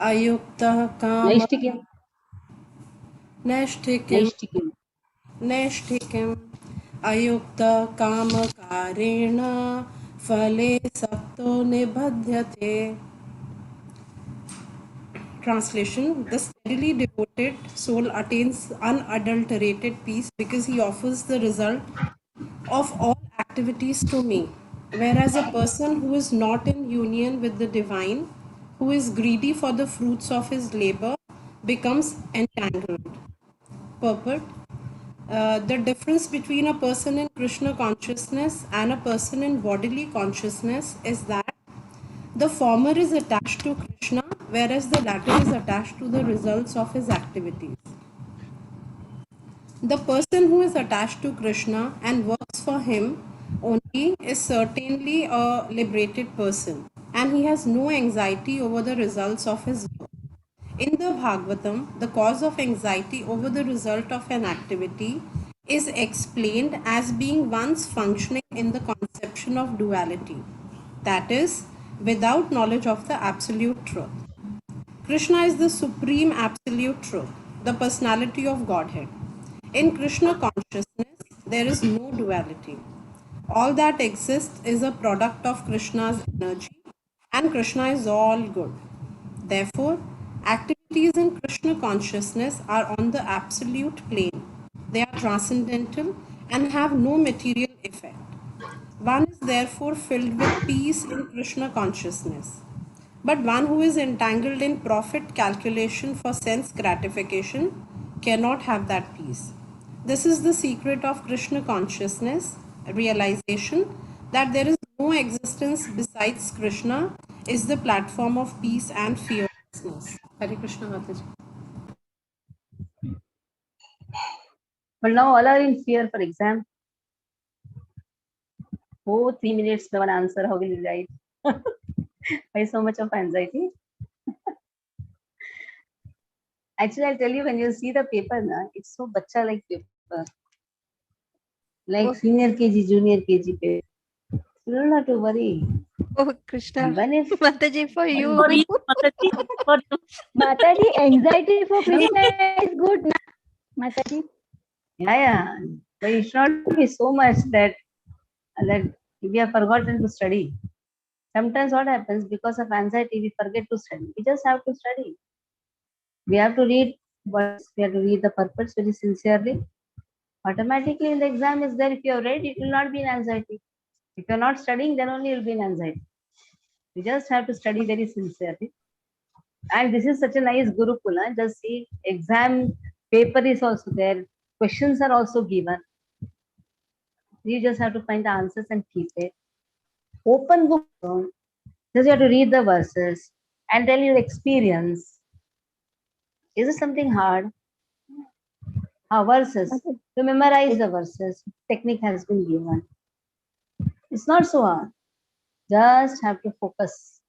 अयुक्तः काम Naishtikim, नैष्ठिकीं Naishtikim. नैष्ठिकीम् अयुक्तः कामकारेण फले सक्तो निबध्यते. Translation: the steadily devoted soul attains unadulterated peace because he offers the result of all activities to me, whereas a person who is not in union with the divine, who is greedy for the fruits of his labor, becomes entangled. Purport: the difference between a person in Krishna consciousness and a person in bodily consciousness is that the former is attached to Krishna, whereas the latter is attached to the results of his activities. The person who is attached to Krishna and works for him only is certainly a liberated person, and he has no anxiety over the results of his work. In the Bhagavatam, the cause of anxiety over the result of an activity is explained as being one's functioning in the conception of duality, that is, without knowledge of the absolute truth. Krishna is the supreme absolute truth, the personality of Godhead. In Krishna consciousness, there is no duality. All that exists is a product of Krishna's energy, and Krishna is all good. Therefore, activities in Krishna consciousness are on the absolute plane. They are transcendental and have no material effect. One is therefore filled with peace in Krishna consciousness. But one who is entangled in profit calculation for sense gratification cannot have that peace. This is the secret of Krishna consciousness, realization that there is no existence besides Krishna is the platform of peace and fearlessness. Hare Krishna Mataji. But now all are in fear for exam. Oh, 3 minutes, no one answer. How will you write? Why so much of anxiety? Actually, I'll tell you, when you see the paper, na, it's so bacha like paper. Like senior KG, junior KG paper. You don't have to worry. Oh, Krishna. Even if Mataji, for you. Sorry, Mataji, for Mataji, anxiety for Krishna is good, na? Mataji. yeah, but it should not be so much that we have forgotten to study. Sometimes what happens, because of anxiety, we forget to study. We just have to study. We have to read words, we have to read the purpose very sincerely. Automatically, in the exam is there. If you have read, it will not be in anxiety. If you're not studying, then only you'll be in anxiety. You just have to study very sincerely. And this is such a nice Gurukula. Just see, exam paper is also there. Questions are also given. You just have to find the answers and keep it. Open book. Just you have to read the verses and tell your experience. Is it something hard? Verses. To memorize the verses. Technique has been given. It's not so hard. Just have to focus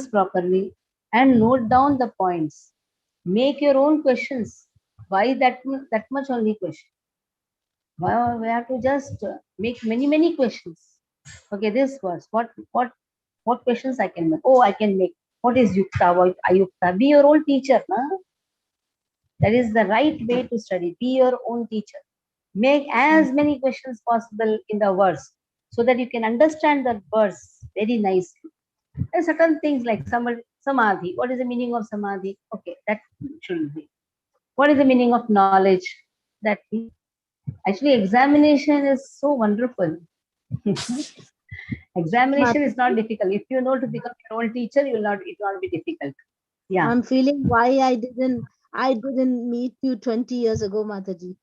properly and note down the points. Make your own questions. Why that much only question? Well, we have to just make many questions. Okay, this verse. What questions I can make? Oh, I can make. What is yukta? What ayukta? Be your own teacher, na? That is the right way to study. Be your own teacher. Make as many questions possible in the verse so that you can understand the verse very nicely. There are certain things like samadhi. What is the meaning of samadhi? Okay, that should be. What is the meaning of knowledge? That actually examination is so wonderful. Examination is not difficult. If you know to become your own teacher, it will not be difficult. Yeah. I'm feeling why I didn't I didn't meet you 20 years ago, Mataji.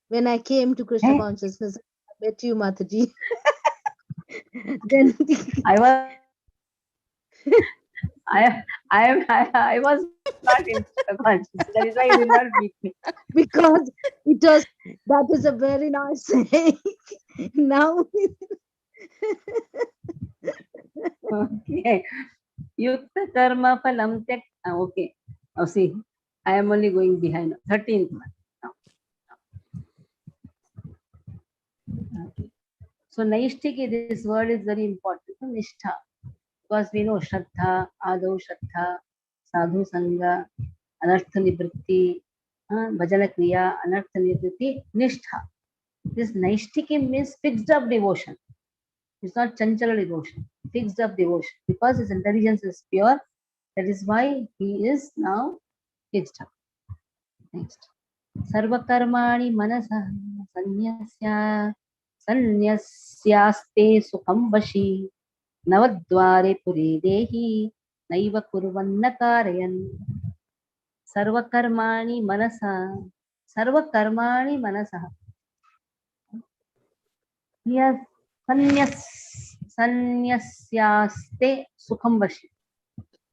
When I came to Krishna Eh? consciousness, I met you, Mataji. Then I was I was not in Krishna consciousness. That is why you did not meet me. because that is a very nice saying. Now Okay. Yukta karma phalam tyak. Okay. Now see, I am only going behind 13th one. Now. Okay. So Naishtiki, this word is very important. Nishtha. Because we know Shraddha, Adau Shraddha, Sadhu Sangha, Anartha Nivritti, Bhajana Kriya, Anartha Nivritti, Nishtha. This Naishtiki means fixed up devotion. It's not Chanchala devotion, fixed up devotion. Because his intelligence is pure, that is why he is now fixed up. Next. Sarvakarmani manasa sanyasya sanyasyaste sukham vashi navadvare pure dehi naiva kurvanna karayan. Sarvakarmani manasa. Sarvakarmani manasa. Yes. Sanyasyaste sukham vashi.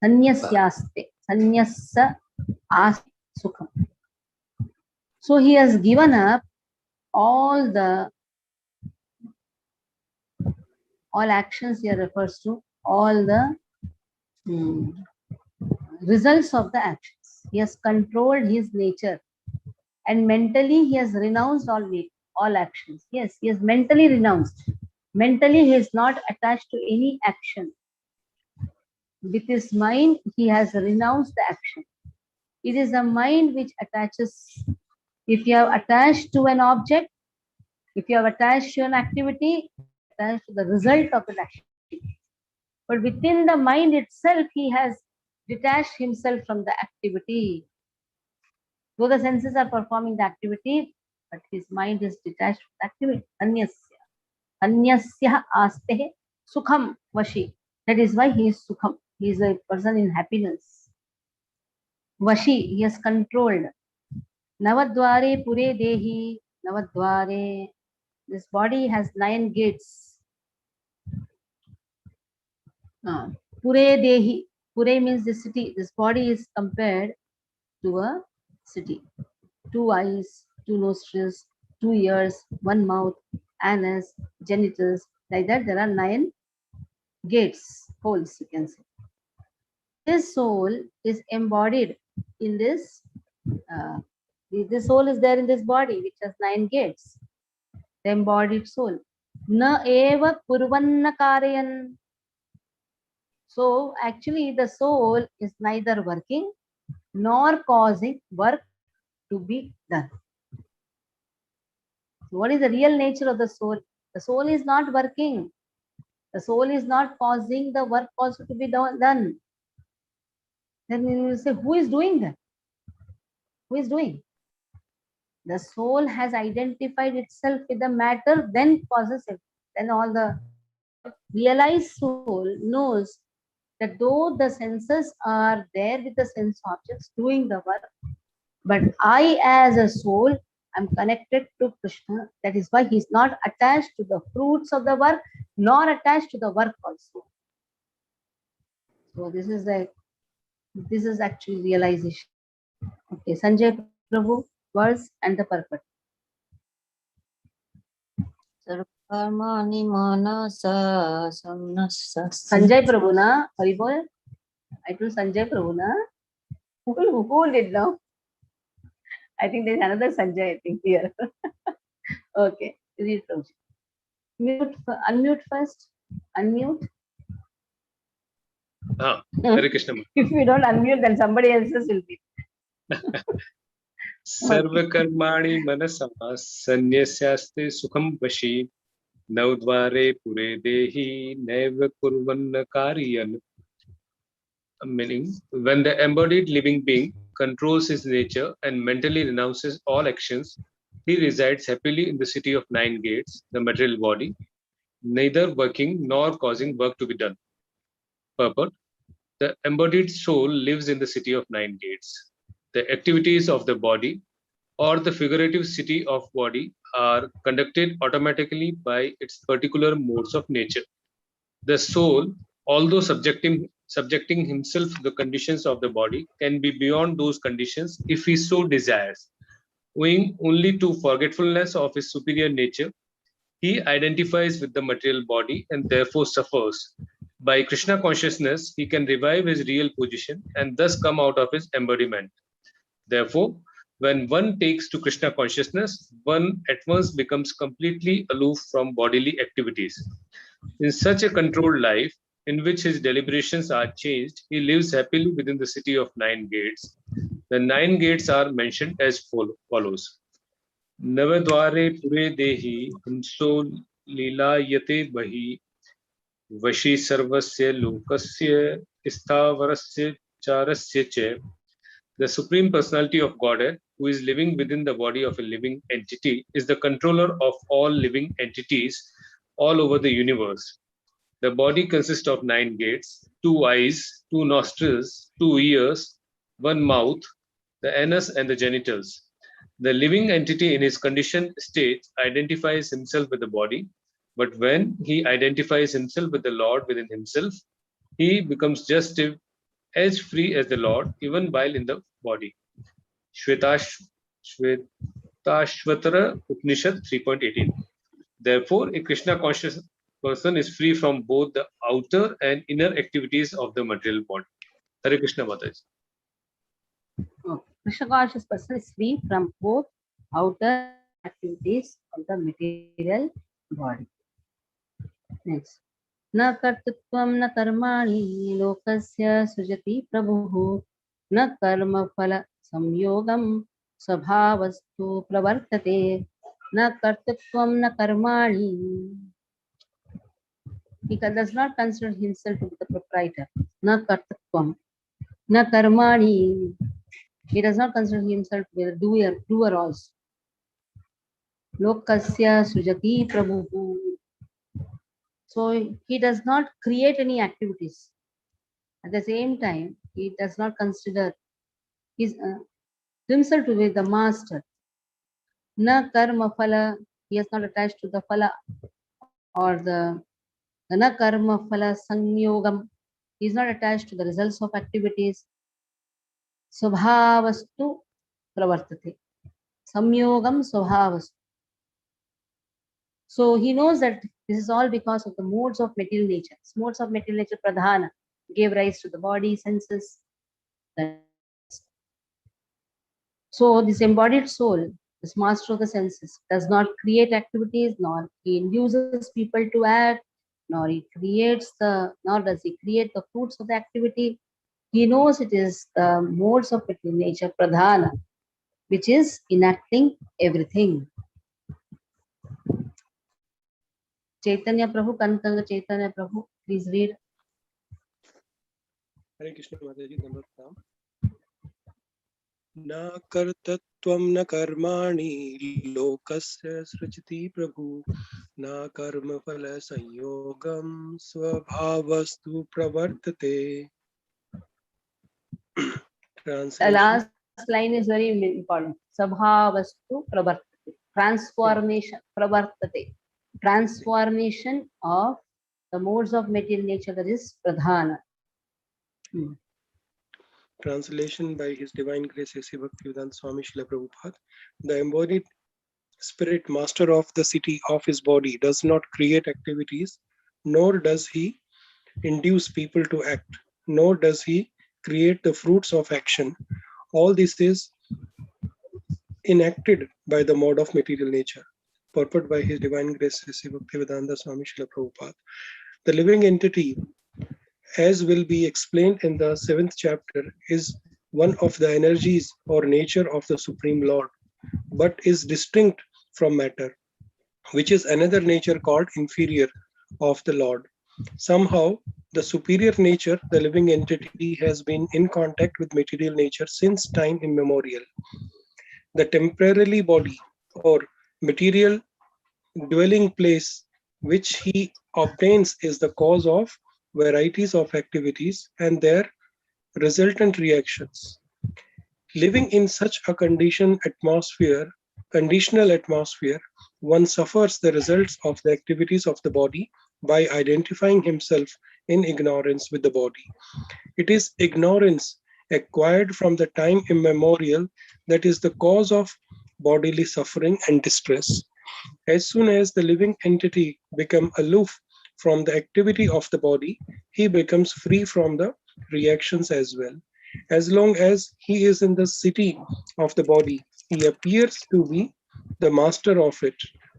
Sanyasyaste. Sanyasa as sukham. So he has given up all actions here refers to all the results of the actions. He has controlled his nature and mentally he has renounced all actions. Yes, he has mentally renounced. Mentally he is not attached to any action. With his mind he has renounced the action. It is the mind which attaches. If you have attached to an object, if you have attached to an activity, attached to the result of an activity. But within the mind itself, he has detached himself from the activity. Though the senses are performing the activity, but his mind is detached from the activity. Anyasya. Anyasya aste sukham vashi. That is why he is sukham. He is a person in happiness. Vashi, he has controlled. Navadvare pure dehi. Navadvare. This body has 9 gates. Pure dehi. Pure means the city. This body is compared to a city. 2 eyes, 2 nostrils, 2 ears, 1 mouth, anus, genitals. Like that, there are 9 gates, holes, you can say. This soul is embodied in this. This soul is there in this body, which has 9 gates. The embodied soul. Na eva kurvanna karayan. So actually the soul is neither working nor causing work to be done. So what is the real nature of the soul? The soul is not working. The soul is not causing the work also to be done. Then you will say, who is doing that? Who is doing? The soul has identified itself with the matter, then causes it. Then all the realized soul knows that though the senses are there with the sense objects doing the work, but I as a soul am connected to Krishna. That is why he is not attached to the fruits of the work, nor attached to the work also. So this is actually realization. Okay, Sanjay Prabhu, verse and the purport. Sarvkarmani manasa samnasa. Sanjay Prabhu na, Haribol. I told Sanjay Prabhu na. Who did now? I think there's another Sanjay, I think, here. Okay, read Prabhu. Unmute first. Unmute. Hare Krishna. If you don't unmute, then somebody else's will be. Sarvakarmani manasa sanyasyaste sukham vashi navdvare pure dehi naiva kurvanna kariyan. Meaning, when the embodied living being controls his nature and mentally renounces all actions, he resides happily in the city of 9 gates, the material body, neither working nor causing work to be done. Purport: the embodied soul lives in the city of 9 gates. The activities of the body or the figurative city of body are conducted automatically by its particular modes of nature. The soul, although subjecting himself to the conditions of the body, can be beyond those conditions if he so desires. Owing only to forgetfulness of his superior nature, he identifies with the material body and therefore suffers. By Krishna consciousness, he can revive his real position and thus come out of his embodiment. Therefore, when one takes to Krishna consciousness, one at once becomes completely aloof from bodily activities. In such a controlled life, in which his deliberations are changed, he lives happily within the city of 9 gates. The 9 gates are mentioned as follows. Navadware pure dehi hamso lilayate bahi vashi sarvasya lokasya isthavarasya charasya che. The Supreme Personality of Godhead, who is living within the body of a living entity, is the controller of all living entities all over the universe. The body consists of 9 gates, 2 eyes, 2 nostrils, 2 ears, 1 mouth, the anus and the genitals. The living entity in his conditioned state identifies himself with the body, but when he identifies himself with the Lord within himself, he becomes just as free as the Lord, even while in the body. Shvetashvatara Upanishad 3.18. Therefore, a Krishna conscious person is free from both the outer and inner activities of the material body. Hare Krishna Mataji. Krishna conscious person is free from both outer activities of the material body. Next. न कर्तृत्वं न कर्माणि लोकस्य सृजति प्रभुः न कर्मफल संयोगं स्वभावस्तु प्रवर्तते न कर्तृत्वं न कर्माणि. He does not consider himself to be the proprietor. Na kartatvam, na karmani. He does not consider himself to be the doer also. Lokasya sujati prabhu. So he does not create any activities. At the same time, he does not consider himself to be the master. Na karma phala. He is not attached to the phala or the na karma phala sanyogam. He is not attached to the results of activities. Swabhavastu pravartate. Samyogam swabhavastu. So he knows that this is all because of the modes of material nature. Modes of material nature pradhana gave rise to the body, senses. So this embodied soul, this master of the senses, does not create activities, nor he induces people to act, nor does he create the fruits of the activity. He knows it is the modes of material nature, pradhana, which is enacting everything. Chaitanya Prabhu, Kantanga Chaitanya Prabhu, please read. Hare Krishna Mataji, Namaskar. Na kartatvam na karmani lokasya srajati prabhu na karma phala sanyogam svabhavastu pravartate. The last line is very important. Sabhavastu pravartate. Transformation, pravartate. Transformation of the modes of material nature, that is pradhana. Translation by His Divine Grace A.C. Bhaktivedanta Swami Srila Prabhupada. The embodied spirit master of the city of his body does not create activities, nor does he induce people to act, nor does he create the fruits of action. All this is enacted by the mode of material nature. Purport by His Divine Grace A.C. Bhaktivedanta Swami Srila Prabhupada. The living entity, as will be explained in the 7th chapter, is one of the energies or nature of the Supreme Lord, but is distinct from matter, which is another nature called inferior of the Lord. Somehow, the superior nature, the living entity, has been in contact with material nature since time immemorial. The temporary body or material dwelling place which he obtains is the cause of varieties of activities and their resultant reactions. Living in such a conditional atmosphere, one suffers the results of the activities of the body by identifying himself in ignorance with the body. It is ignorance acquired from the time immemorial that is the cause of bodily suffering and distress. As soon as the living entity becomes aloof from the activity of the body, he becomes free from the reactions as well. As long as he is in the city of the body, he appears to be the master of it,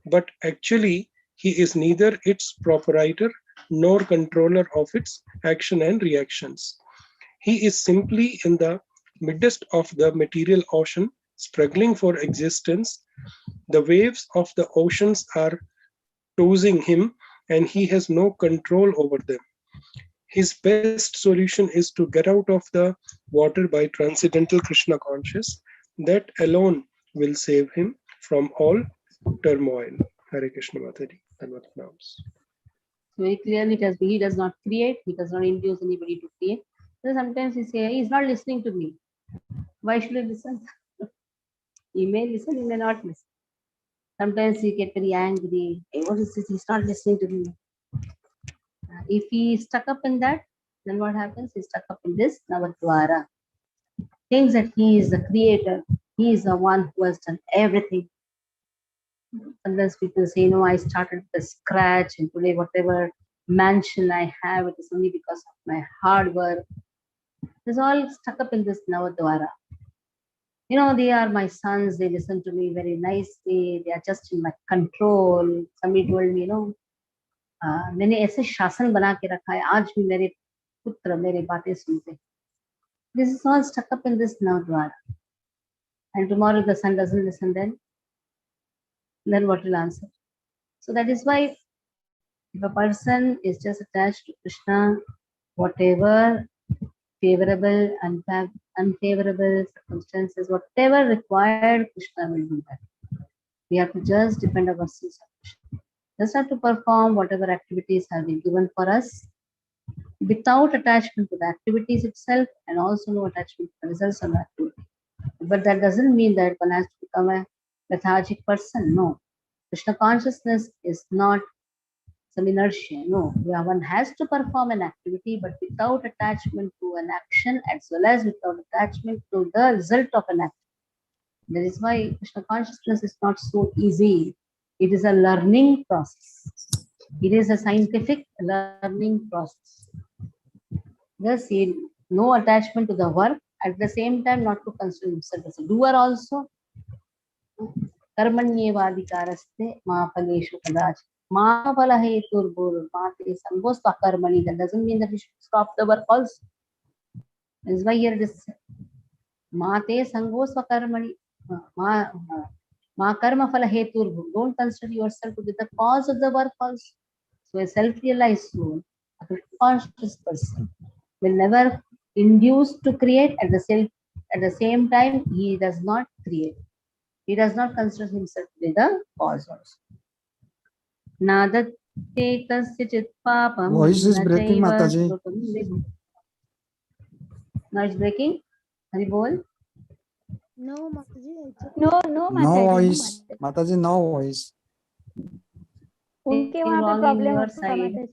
but actually he is neither its proprietor nor controller of its action and reactions. He is simply in the midst of the material ocean, struggling for existence. The waves of the oceans are tossing him, and he has no control over them. His best solution is to get out of the water by transcendental Krishna conscious. That alone will save him from all turmoil. Hare Krishna Mataji. Very clearly it has been, he does not create, he does not induce anybody to create. So sometimes he say, he's not listening to me. Why should I listen? He may listen, he may not listen. Sometimes he get very angry. Hey, what is this? He's not listening to me. If he is stuck up in that, then what happens? He's stuck up in this Navadvara. Thinks that he is the creator. He is the one who has done everything. Sometimes people say, no, I started from scratch, and today whatever mansion I have, it is only because of my hard work. It's all stuck up in this Navadvara. You know, they are my sons, they listen to me very nicely, they are just in my control. Somebody told me, you know, मैंने ऐसे शासन बना के रखा है, आज भी मेरे पुत्र मेरी बातें सुनते. This is all stuck up in this Navadvara. And tomorrow the son doesn't listen, then what will answer? So that is why if a person is just attached to Krishna, whatever favorable and unfavorable circumstances, whatever required, Krishna will do that. We have to just depend on ourselves. Just have to perform whatever activities have been given for us without attachment to the activities itself, and also no attachment to the results of the activity. But that doesn't mean that one has to become a lethargic person. No. Krishna consciousness is not some inertia. No. One has to perform an activity, but without attachment to an action, as well as without attachment to the result of an action. That is why Krishna consciousness is not so easy. It is a learning process. It is a scientific learning process. Thus, no attachment to the work, at the same time not to consider himself as a doer also. Karmanyevadikaraste ma phaleshu kadach. Ma phala heturbur mate samgostva karmani. That doesn't mean that we should stop the work also. That is why here it is mate sangosva karmani. Ma karma phala heturbur. Don't consider yourself to be the cause of the work also. So a self-realized soul, a conscious person, will never induce to create. At the same time, he does not create. He does not consider himself to be the cause also. Nadatte tasya chit papam. Voice is breaking, Mataji. Now it's breaking. Hari bol. No, Mataji. No, No Mataji, voice. Mataji, no voice. उनके वहाँ पे Wrong in problem your होगा side.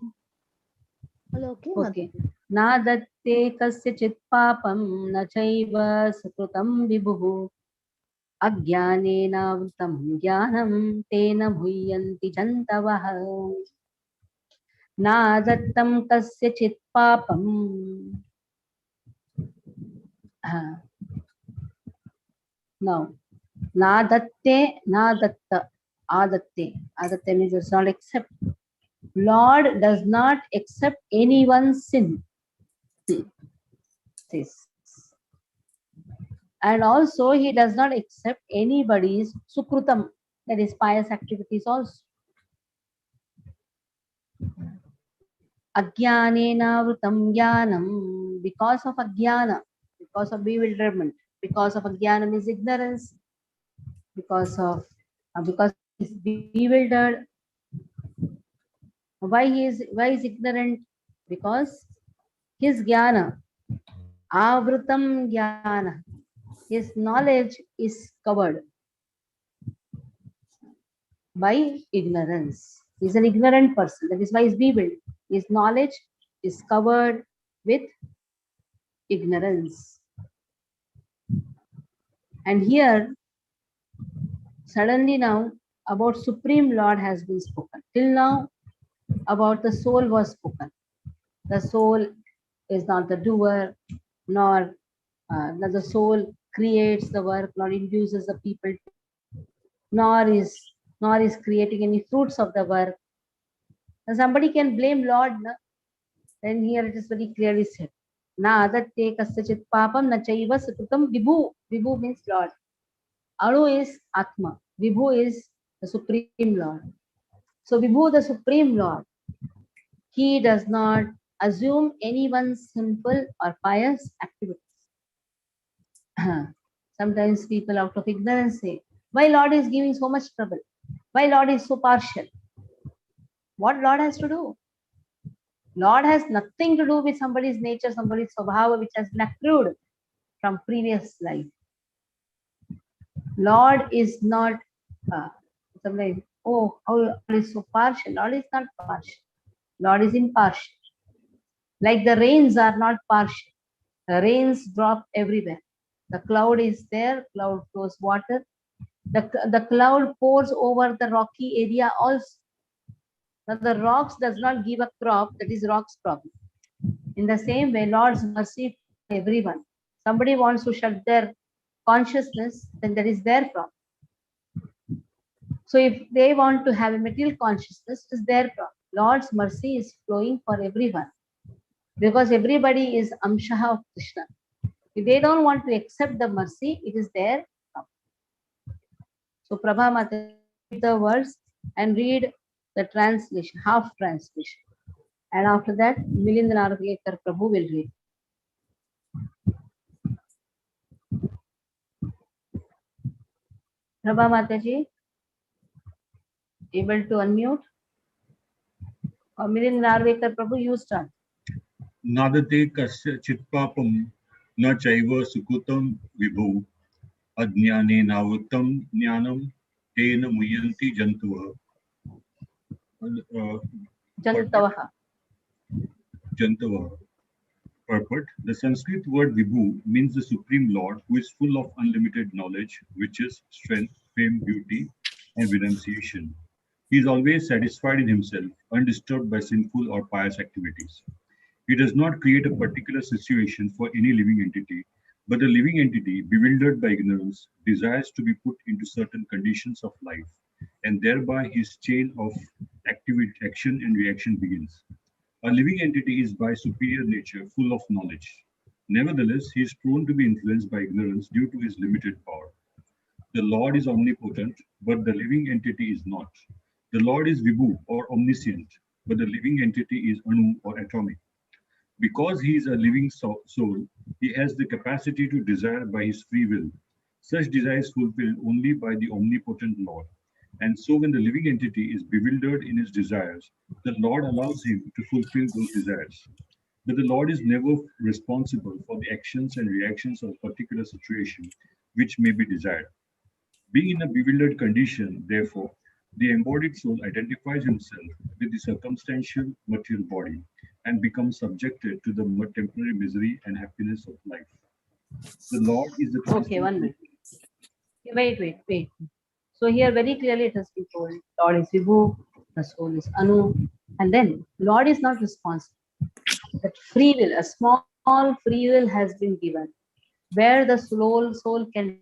माताजी. Okay. Okay. Nadatte kasyachit papam na chaiva sukrutam vibhuhu ajnanena vrutam jnanam tena bhuyanti jantavah. Nadattam kasyachit papam. Now, nadatte, nadatta, adatte means does not accept. Lord does not accept anyone's sin. This. And also he does not accept anybody's sukrutam, that is pious activities also. Ajnanena vrutam jnanam, because of ajnana, because of bewilderment, because of ajnana is ignorance, because he's bewildered. Why is ignorant? Because his jnana, avrutam jnana, His knowledge is covered by ignorance. He's an ignorant person. That is why he's bewildered. His knowledge is covered with ignorance. And here, suddenly now, about Supreme Lord has been spoken. Till now, about the soul was spoken. The soul is not the doer, nor the soul creates the work, nor induces the people, nor is creating any fruits of the work. Now somebody can blame Lord, na? Then here it is very clearly said. Na adatte kasachit papam na chaiva sukritam vibhu. Vibhu means Lord. Anu is Atma. Vibhu is the Supreme Lord. So Vibhu, the Supreme Lord, he does not assume anyone's sinful or pious activities. Sometimes people out of ignorance say, why Lord is giving so much trouble? Why Lord is so partial? What Lord has to do? Lord has nothing to do with somebody's nature, somebody's svabhava, which has been accrued from previous life. Lord is not sometimes, oh, Lord is so partial. Lord is not partial. Lord is impartial. Like the rains are not partial. The rains drop everywhere. The cloud is there, cloud flows water. The cloud pours over the rocky area also. Now the rocks does not give a crop, that is rock's problem. In the same way, Lord's mercy for everyone. Somebody wants to shut their consciousness, then that is their problem. So if they want to have a material consciousness, it is their problem. Lord's mercy is flowing for everyone. Because everybody is Amshaha of Krishna. If they don't want to accept the mercy, it is their problem. So Prabha Mata, read the words and read the translation, half translation. And after that, Milind Narvekar Prabhu will read. Prabha Mataji, able to unmute? Or Milind Narvekar Prabhu, you start. Nadate kasya chitpapam na chaiva sukutam vibhu adnyane navatam jnanam tena muyanti jantuva. Jantavaha. Jantuva. Purport. The Sanskrit word vibhu means the Supreme Lord who is full of unlimited knowledge, riches, strength, fame, beauty, and renunciation. He is always satisfied in himself, undisturbed by sinful or pious activities. He does not create a particular situation for any living entity, but the living entity, bewildered by ignorance, desires to be put into certain conditions of life, and thereby his chain of action and reaction begins. A living entity is by superior nature full of knowledge. Nevertheless, he is prone to be influenced by ignorance due to his limited power. The Lord is omnipotent, but the living entity is not. The Lord is Vibhu or omniscient, but the living entity is Anu or atomic. Because he is a living soul, he has the capacity to desire by his free will. Such desire is fulfilled only by the omnipotent Lord. And so when the living entity is bewildered in his desires, the Lord allows him to fulfill those desires. But the Lord is never responsible for the actions and reactions of a particular situation which may be desired. Being in a bewildered condition, therefore, the embodied soul identifies himself with the circumstantial material body and becomes subjected to the temporary misery and happiness of life. The Lord is the Okay, 1 minute. Wait. So here very clearly it has been told, Lord is Vibhu, the soul is Anu, and then Lord is not responsible. That free will, a small free will has been given, where the soul can,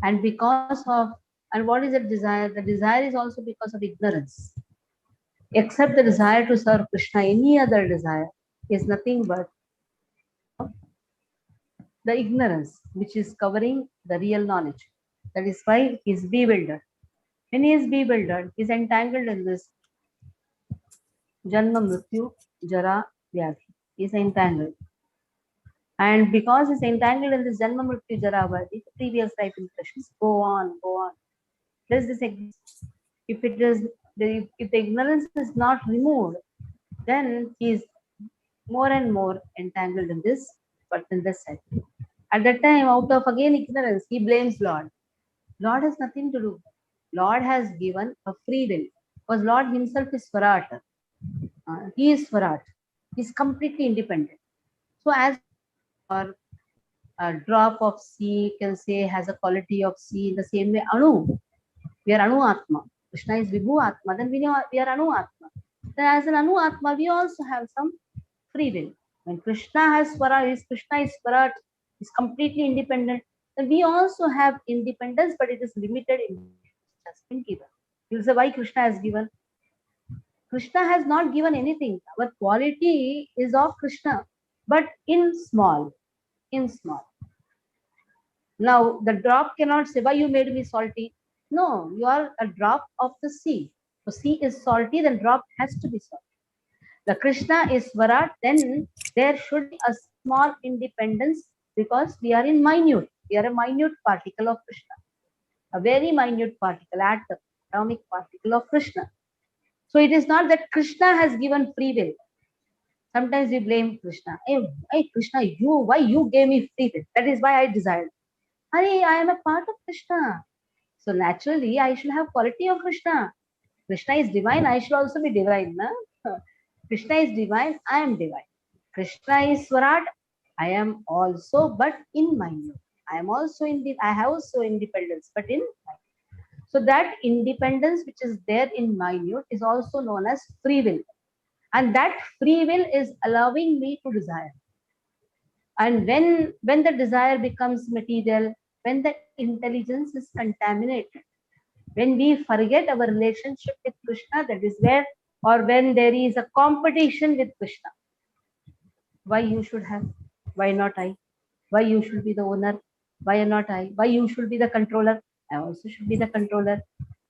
and because of, and what is the desire? The desire is also because of ignorance. Except the desire to serve Krishna, any other desire is nothing but the ignorance which is covering the real knowledge. That is why he is bewildered. When he is bewildered, he is entangled in this Janma Mrityu Jara Vyadhi. He is entangled. And because he is entangled in this Janma Mrityu Jara Vyadhi, the previous life impressions go on. Does this exist? If the ignorance is not removed, then he is more and more entangled in this cycle. At that time, out of again ignorance, he blames Lord. Lord has nothing to do. Lord has given a free will. Because Lord himself is Swarat. He is Swarat. He is completely independent. So as or a drop of sea can say has a quality of sea, in the same way Anu. We are Anu Atma. Krishna is Vibhu Atma. Then we are Anu Atma. Then as an Anu Atma, we also have some free will. When Krishna has Swarat, Krishna is Swarat, is completely independent. Then we also have independence, but it is limited in just been given. You'll say why Krishna has given. Krishna has not given anything. Our quality is of Krishna, but in small. In small. Now the drop cannot say why you made me salty. No, you are a drop of the sea. So sea is salty, then drop has to be salty. The Krishna is Swarat, then there should be a small independence because we are in minute. We are a minute particle of Krishna. A very minute particle, atom, atomic particle of Krishna. So it is not that Krishna has given free will. Sometimes we blame Krishna. Hey Krishna, why you gave me free will? That is why I desired. Hey, I am a part of Krishna. So naturally, I should have quality of Krishna. Krishna is divine, I should also be divine. Na? Krishna is divine, I am divine. Krishna is Swarat, I am also, but in minute. I am also I have also independence, but in minute. So that independence which is there in minute is also known as free will. And that free will is allowing me to desire. And when the desire becomes material, when the intelligence is contaminated, when we forget our relationship with Krishna, that is where, or when there is a competition with Krishna. Why you should have? Why not I? Why you should be the owner? Why not I? Why you should be the controller? I also should be the controller.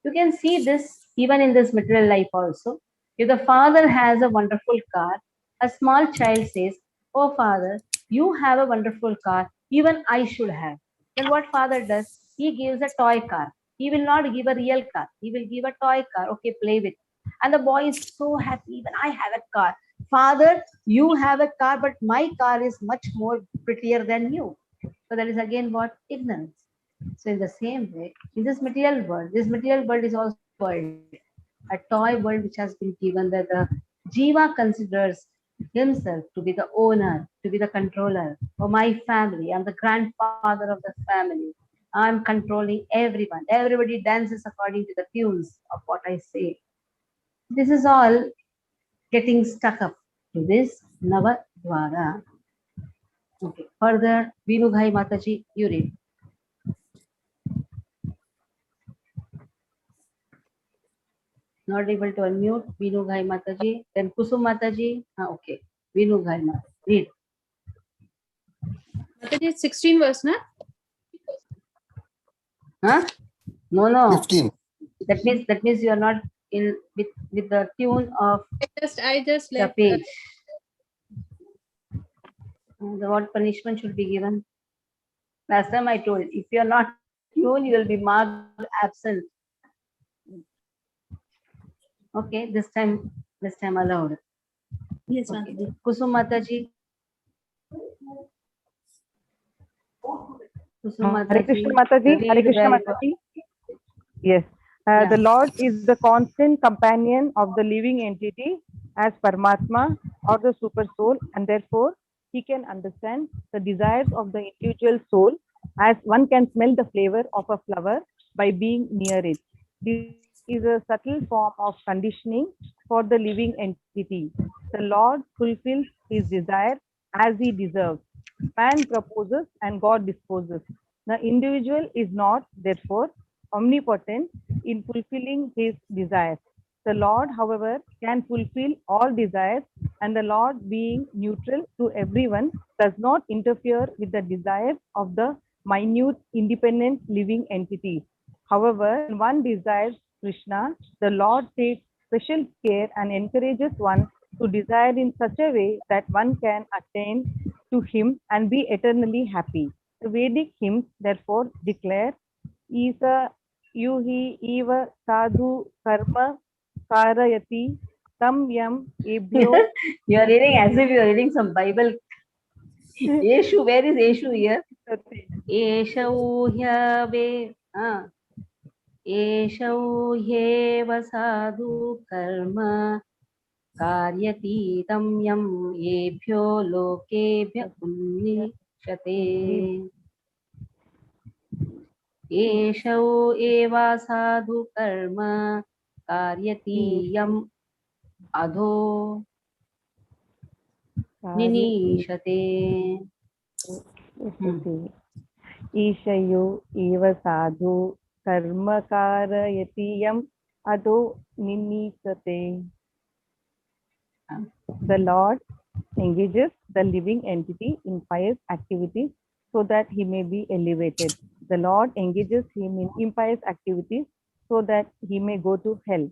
You can see this even in this material life also. If the father has a wonderful car, a small child says, "Oh father, you have a wonderful car, even I should have." Then what father does? He gives a toy car. He will not give a real car. He will give a toy car. Okay, play with. And the boy is so happy. Even I have a car. Father, you have a car, but my car is much more prettier than you. So that is again what? Ignorance. So in the same way, in this material world is also world, a toy world which has been given that the Jiva considers himself to be the owner, to be the controller for my family. I'm the grandfather of the family. I'm controlling everyone. Everybody dances according to the tunes of what I say. This is all getting stuck up to this Navadvara. Okay. Further, Vinughai Mataji, you read. Not able to unmute. Vinughai Mataji. Then Kusum Mataji. Okay. Vinughai Mataji. Read. Mataji, 16 verse, na? Huh? No. 15. That means you are not in with the tune of I just the left page. What punishment should be given? Last time I told, if you are not tuned, you will be marked absent. Okay, this time allowed. Yes, Okay. Mataji. Kusum Mataji. Kusum Hare Krishna Mataji. Read Hare Krishna very Mataji. Yes. Yeah. The Lord is the constant companion of the living entity as Paramatma or the super soul, and therefore he can understand the desires of the individual soul as one can smell the flavor of a flower by being near it. This is a subtle form of conditioning for the living entity. The Lord fulfills his desire as he deserves. Man proposes and God disposes. The individual is not, therefore, omnipotent in fulfilling his desires. The Lord, however, can fulfill all desires, and the Lord, being neutral to everyone, does not interfere with the desires of the minute, independent living entities. However, when one desires Krishna, the Lord takes special care and encourages one to desire in such a way that one can attain to him and be eternally happy. The Vedic hymns, therefore, declare, Isa yuhi eva sadhu karma karayati tam yam ebhyo. You are reading as if you are reading some Bible. Yeshu, where is Yeshu here? एषौ ह्यवे एषौ ह्येव साधु कर्म कार्यतीतं यं येभ्यो लोकेभ्य उन्नीशते एषौ एव साधु कर्म कार्यतीयम् अधो निनीशते ईशयो एव साधु कर्म कारयति यम् अधो निनीसते. The Lord engages the living entity in pious activities so that he may be elevated. The Lord engages him in impious activities so that he may go to hell.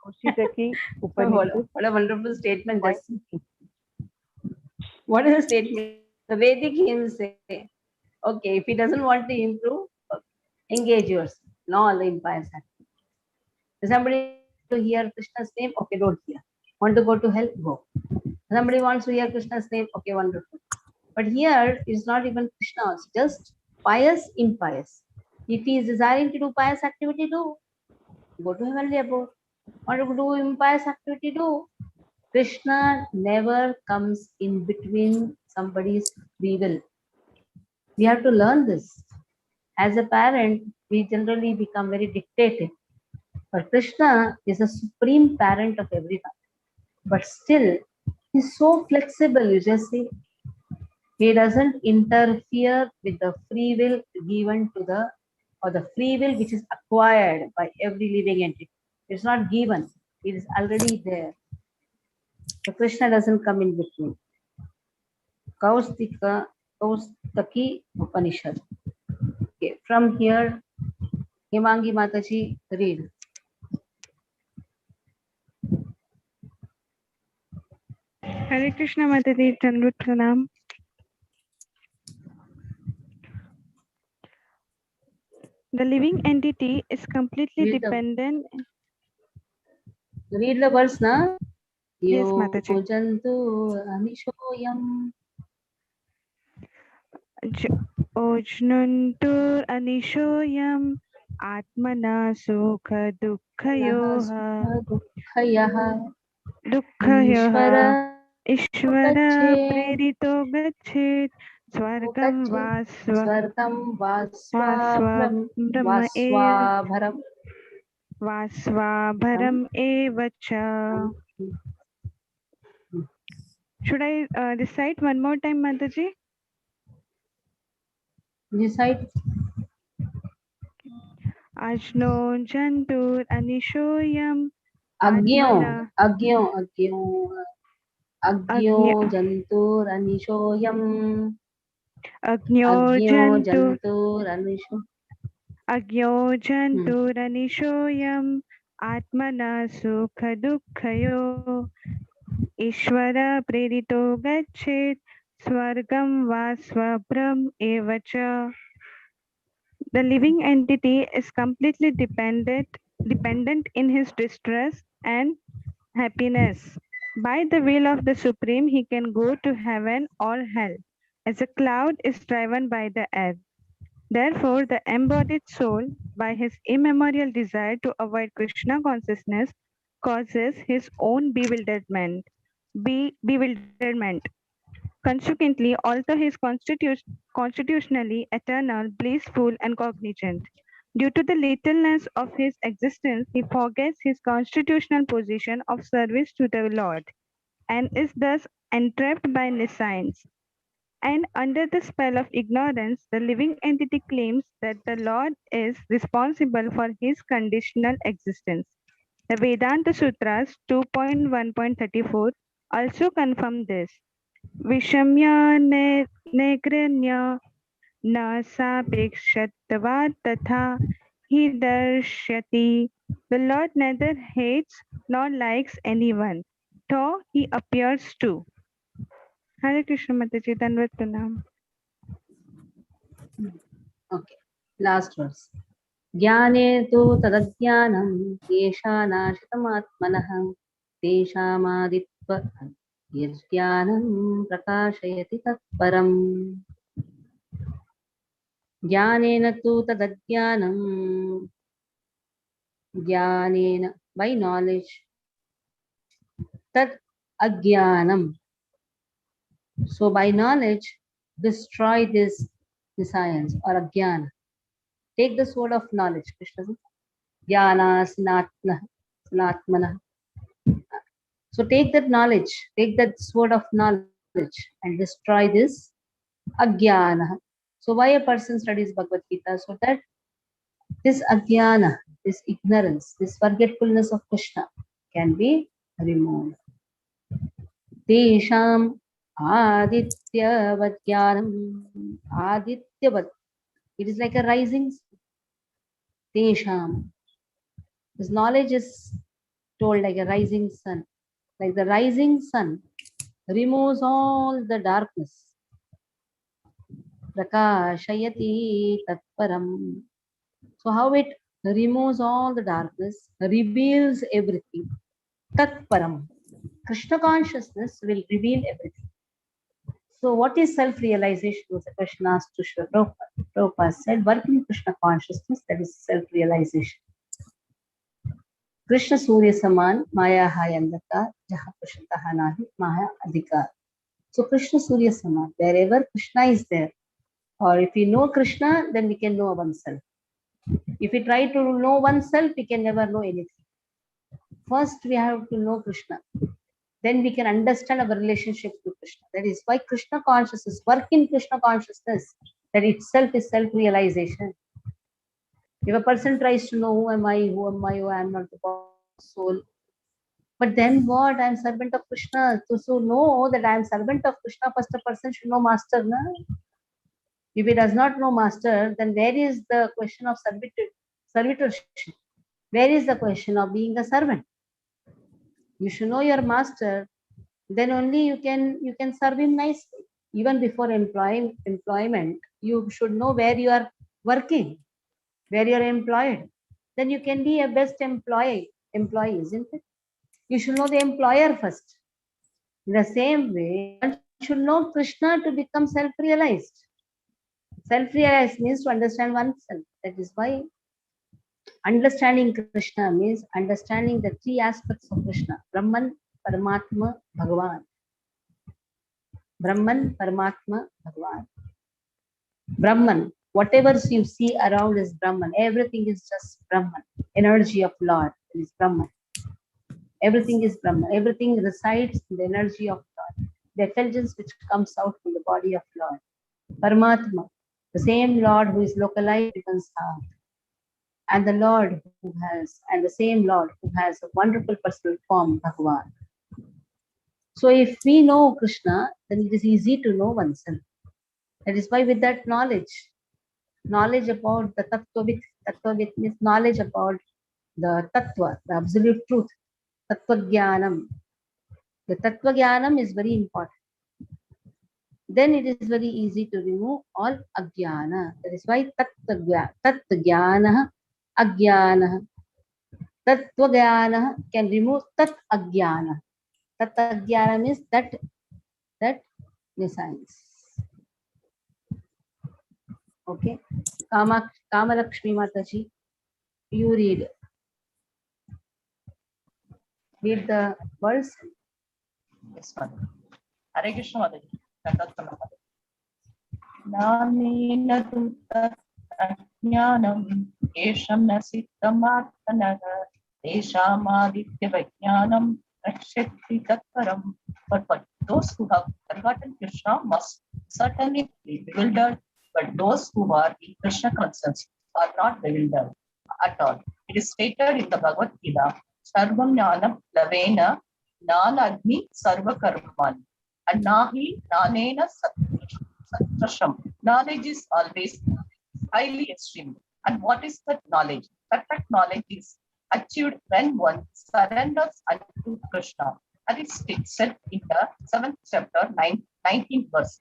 Kaushitaki Upanishad. What a wonderful statement. What is the statement? The Vedic hymns say, okay, if he doesn't want to improve, engage yourself, no all the impious activities. Somebody to hear Krishna's name, okay, don't hear. Want to go to hell, go. Somebody wants to hear Krishna's name, okay, wonderful. But here is not even Krishna, it's just pious, impious. If he is desiring to do pious activity, do. Go to heavenly abode. Want to do impious activity, do. Krishna never comes in between somebody's free will. We have to learn this. As a parent, we generally become very dictative. But Krishna is a supreme parent of everyone. But still, he's so flexible, you just see. He doesn't interfere with the free will given to the, or the free will which is acquired by every living entity. It's not given, it is already there. So Krishna doesn't come in between. Kaustaki Upanishad. Okay, from here, Himangi Mataji, read. Hare Krishna Mataji, Tanvut Pranam. The living entity is completely dependent. Read the verse, na? Yes, Mataji. Jantu Anishoyam. Ojnantur Anishoyam Atmana Sukha Dukkhayoha Dukkhayoha Ishvara Prerito Gachet Swargam Vasvabharam Evacha. Should I recite one more time, Mataji? Recite. Ajno Jantur Anishoyam Agyo Jantur Anishoyam. Agyo Jantur Anishoyam Atmana Sukha Dukkhayo Ishvara Prerito Gachet Swargam Vasvabram Evacha. The living entity is completely dependent in his distress and happiness. By the will of the Supreme, he can go to heaven or hell, as a cloud is driven by the air. Therefore, the embodied soul, by his immemorial desire to avoid Krishna consciousness, causes his own bewilderment. Consequently, although he is constitutionally eternal, blissful, and cognizant, due to the littleness of his existence, he forgets his constitutional position of service to the Lord, and is thus entrapped by nescience. And under the spell of ignorance, the living entity claims that the Lord is responsible for his conditional existence. The Vedanta Sutras 2.1.34 also confirm this. Vishamya negranya na sapekshatva tatha he darshyati. The Lord neither hates nor likes anyone, though he appears to. Hare Krishna Mataji, Danvat Pranam. Okay, last verse. Jnane tu tadajnanam yeshanaashitamatmanah teshamaditva yajnanam prakashayati tatparam. Jnanena tu tadajnanam. Jnanena, by knowledge. Tad ajnanam. So by knowledge, destroy this science or ajnana. Take the sword of knowledge. Krishna says, jnana sanatmana. So take that knowledge, take that sword of knowledge and destroy this ajnana. So why a person studies Bhagavad Gita? So that this ajnana, this ignorance, this forgetfulness of Krishna can be removed. Tesham adityavat jnanam. Adityavat. It is like a rising sun. Tesham. This knowledge is told like a rising sun. Like the rising sun removes all the darkness. Prakashayati tatparam. So how it removes all the darkness, reveals everything. Tatparam. Krishna consciousness will reveal everything. So what is self-realization? Was a question asked to Srila Prabhupada. Prabhupada said, work in Krishna consciousness, that is self-realization. Krishna Surya Saman, Maya Hai Andhakar, Jaha Prashataha Nahi, Maya Adhikar. So Krishna Surya Saman, wherever Krishna is there, or if we know Krishna, then we can know oneself. If we try to know oneself, we can never know anything. First, we have to know Krishna. Then we can understand our relationship to Krishna. That is why Krishna consciousness, work in Krishna consciousness, that itself is self-realization. If a person tries to know who am I, oh, I am not the soul. But then what? I am servant of Krishna. So know that I am servant of Krishna. First a person should know master. Na? If he does not know master, then where is the question of servitorship? Where is the question of being a servant? You should know your master, then only you can serve him nicely. Even before employment, you should know where you are working, where you are employed. Then you can be a best employee, isn't it? You should know the employer first. In the same way, one should know Krishna to become self-realized. Self-realized means to understand oneself. That is why understanding Krishna means understanding the three aspects of Krishna: Brahman, Paramatma, Bhagavan. Brahman, Paramatma, Bhagavan. Brahman, whatever you see around is Brahman. Everything is just Brahman. Energy of Lord is Brahman. Everything is Brahman. Everything resides in the energy of Lord. The effulgence which comes out from the body of Lord. Paramatma, the same Lord who is localized becomes half. And the Lord who has, and the same Lord who has a wonderful personal form, Bhagavan. So if we know Krishna, then it is easy to know oneself. That is why with that knowledge about the Tattvavit means knowledge about the Tattva, the absolute truth, Tattva Jnanam. The Tattva Jnanam is very important. Then it is very easy to remove all Ajnana. That is why Tat Jnana, Ajnana. Tattva Jnana can remove Tat Ajnana. Tat Ajnana means that science. Okay. Kamalakshmi Mataji, you read the verse. Yes, Mother. Hare Krishna, Mataji. Nanena tu tajnanam esham nasiddhamatmanah deshamaditya vajnanam rakshati tatparam. But those who have forgotten Krishna must certainly be bewildered, but those who are in Krishna consciousness are not bewildered at all. It is stated in the Bhagavad Gita, Sarvam Jnanam Lavena Nanadmi Sarva Karmani and Nahi Nanena Satrasham. Knowledge is always highly extreme. And what is that knowledge? Perfect knowledge is achieved when one surrenders unto Krishna. And it's said in the 7th chapter, 19th verse.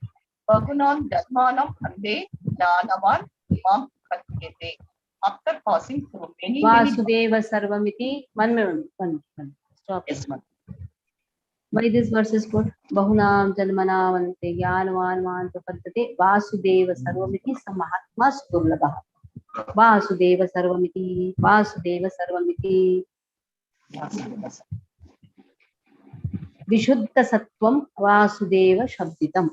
Pagunam Dharmanam Ande Nanavan Mam Katyete. After passing through many Vasudeva Sarvamiti. One minute. Stop. Yes, ma'am. Why this verse is good? Bahunam janmanavante jnanvan prapaddate Vasudeva sarvamiti samahatma sudurlabha. Vasudeva sarvamiti, Vasudeva sarvamiti. Vishuddha sattvam Vasudeva shabditam.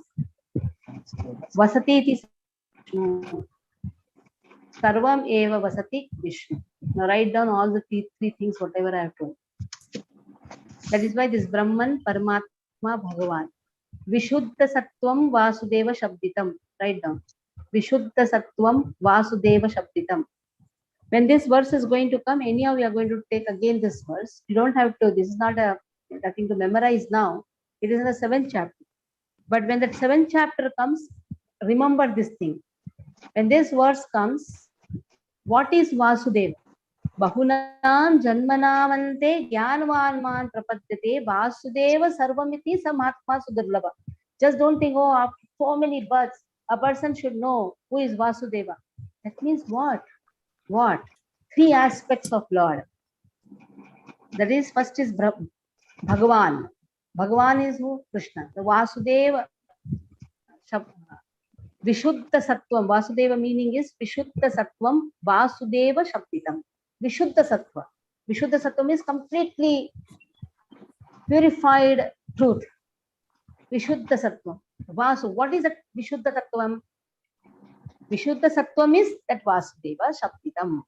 Vasati iti sarvam eva vasati Vishnu. Now write down all the three things, whatever I have told. That is why this Brahman, Paramatma, Bhagavan. Vishuddha sattvam Vasudeva shabditam. Write down. Vishuddha sattvam Vasudeva shabditam. When this verse is going to come, anyhow we are going to take again this verse. You don't have to, this is not nothing to memorize now. It is in the 7th chapter. But when the 7th chapter comes, remember this thing. When this verse comes, what is Vasudeva? Bahunam janmanamante jnanvanman prapaddate Vasudeva sarvamiti samahatma sudurlabha. Just don't think, oh, after so many births, a person should know who is Vasudeva. That means what? What? 3 aspects of Lord. That is, first is Bhagavan. Bhagavan is who? Krishna. The Vasudeva, Vishuddha Sattvam. Vasudeva meaning is Vishuddha Sattvam, Vasudeva Shabditam. Vishuddha Sattva. Vishuddha Sattvam is completely purified truth. Vishuddha Sattvam. Vasu. What is that Vishuddha Sattvam? Vishuddha Sattvam is that Vasudeva Shabditam.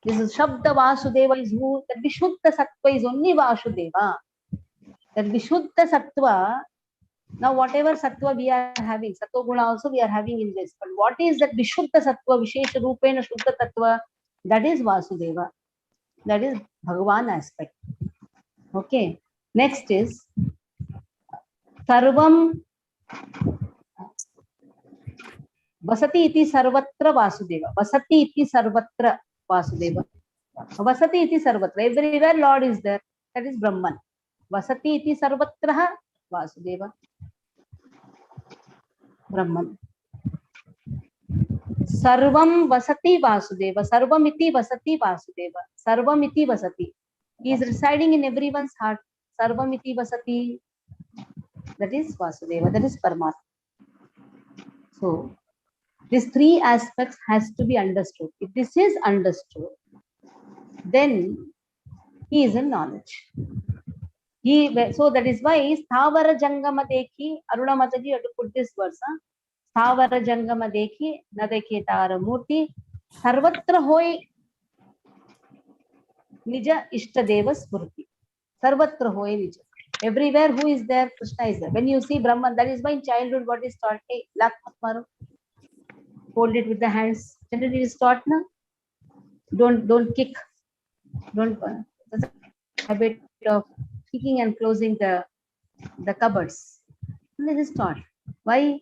This is Shabda Vasudeva is who? That Vishuddha Sattva is only Vasudeva. That Vishuddha Sattva, now whatever Sattva we are having, Sattva Guna also we are having in this. But what is that Vishuddha Sattva, Vishesha Rupena Shuddha Tattva? That is Vasudeva. That is Bhagavan aspect. Okay. Next is Sarvam Vasati iti sarvatra Vasudeva. Vasati iti sarvatra Vasudeva. Vasati iti sarvatra. Everywhere Lord is there. That is Brahman. Vasati iti sarvatra Vasudeva. Brahman. Sarvam Vasati Vasudeva. Sarvam iti Vasati Vasudeva. Sarvam iti Vasati. He is residing in everyone's heart. Sarvam iti Vasati. That is Vasudeva. That is Paramatma. So, these 3 aspects has to be understood. If this is understood, then he is in knowledge. So that is why Sthavara Jangama Dekhi, Aruna Mataji, you have to put this verse. Sthavara Jangama Dekhi, Nadekhe Tara Murti, Sarvatra Hoi Nija Ishtadeva Spurti. Sarvatra Hoi Nija. Everywhere who is there, Krishna is there. When you see Brahman, that is why in childhood what is taught? Hey, Lak Matmaru. Hold it with the hands. Generally, it is taught now. Don't kick. Don't. There's a habit of kicking and closing the cupboards. This is taught. Why?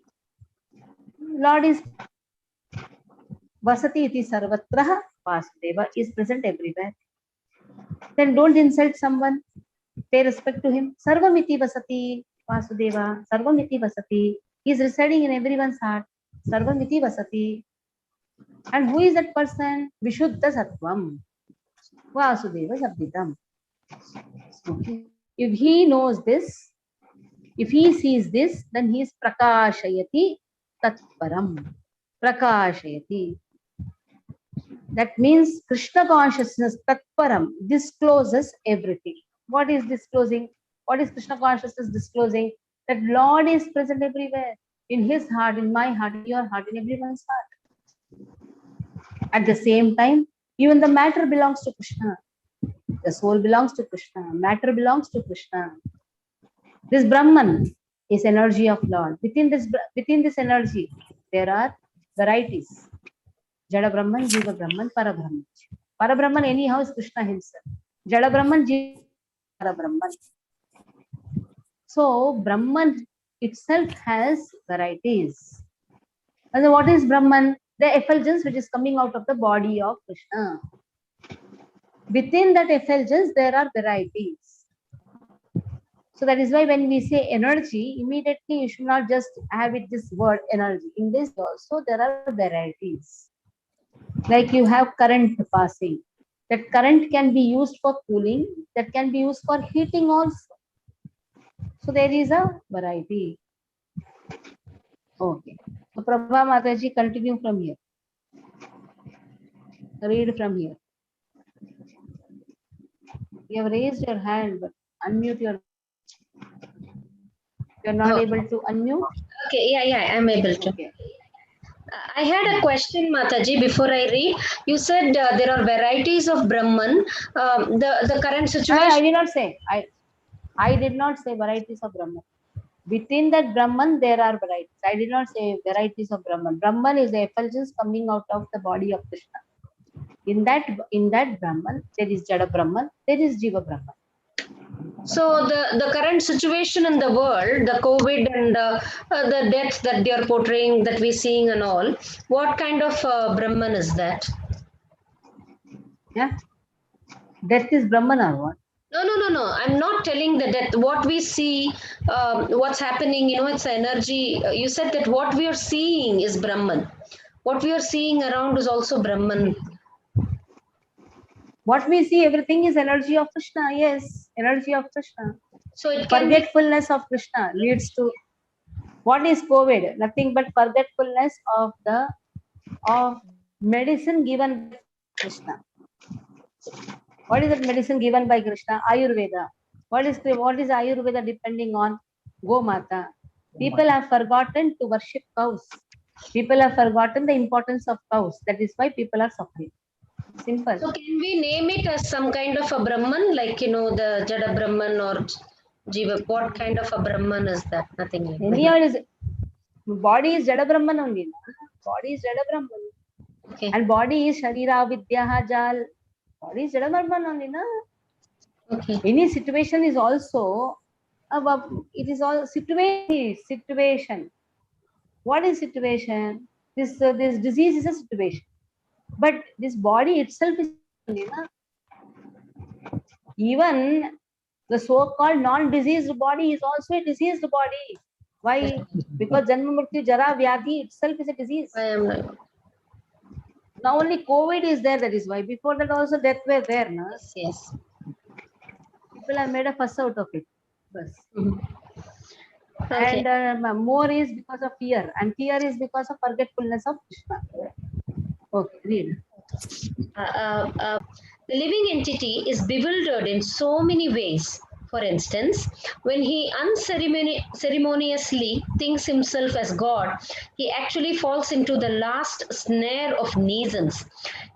Lord is Vasati iti sarvatra Vasudeva is present everywhere. Then don't insult someone. Pay respect to him. Sarvamiti Vasati Vasudeva. Sarvamiti Vasati. He is residing in everyone's heart. Sarvamiti Vasati. And who is that person? Vishuddha Sattvam. Vasudeva Sabditam. If he knows this, if he sees this, then he is Prakashayati Tatparam. Prakashayati. That means Krishna consciousness, Tatparam, discloses everything. What is disclosing? What is Krishna consciousness disclosing? That Lord is present everywhere. In his heart, in my heart, in your heart, in everyone's heart. At the same time, even the matter belongs to Krishna. The soul belongs to Krishna. Matter belongs to Krishna. This Brahman is energy of Lord. Within this energy, there are varieties. Jada Brahman, Jiva Brahman, Para Brahman. Para Brahman anyhow is Krishna himself. Jada Brahman, Jiva Para Brahman. So Brahman itself has varieties. And what is Brahman? The effulgence which is coming out of the body of Krishna. Within that effulgence, there are varieties. So that is why when we say energy, immediately you should not just have it this word energy. In this also there are varieties. Like you have current passing. That current can be used for cooling. That can be used for heating also. So there is a variety. Okay. So Prabha Mataji, continue from here. Read from here. You have raised your hand, but unmute your. You are not able to unmute. Okay, yeah, I'm able to. Okay. I had a question, Mataji, before I read. You said there are varieties of Brahman. The current situation. I did not say. I did not say varieties of Brahman. Within that Brahman, there are varieties. I did not say varieties of Brahman. Brahman is the effulgence coming out of the body of Krishna. In that Brahman, there is Jada Brahman, there is Jiva Brahman. So the current situation in the world, the COVID and the death that they are portraying, that we're seeing and all, what kind of Brahman is that? Yeah. Death is Brahman or what? No. I'm not telling the death. What we see, what's happening, it's energy. You said that what we are seeing is Brahman. What we are seeing around is also Brahman. What we see, everything is energy of Krishna. Yes, energy of Krishna. So it can forgetfulness of Krishna leads to what is COVID? Nothing but forgetfulness of medicine given by Krishna. What is that medicine given by Krishna? Ayurveda. What is Ayurveda depending on? Gomata. People have forgotten to worship cows. People have forgotten the importance of cows. That is why people are suffering. Simple. So can we name it as some kind of a Brahman, like the Jada Brahman or Jiva? What kind of a Brahman is that? Nothing like that. Body is Jada Brahman only. Body is Jada Brahman. Okay. And body is Sharira Vidya Jal. Body is Jada Brahman only. Na? Okay. Any situation is also it is all situation. What is situation? This disease is a situation. But this body itself is even the so-called non-diseased body is also a diseased body. Why? Because Janma Mrityu Jara Vyadhi itself is a disease. Now only COVID is there, that is why. Before that also death were there. Na? Yes. People have made a fuss out of it. Okay. And more is because of fear. And fear is because of forgetfulness of Krishna. Okay, read. The living entity is bewildered in so many ways. For instance, when he unceremoniously thinks himself as God, he actually falls into the last snare of neesance.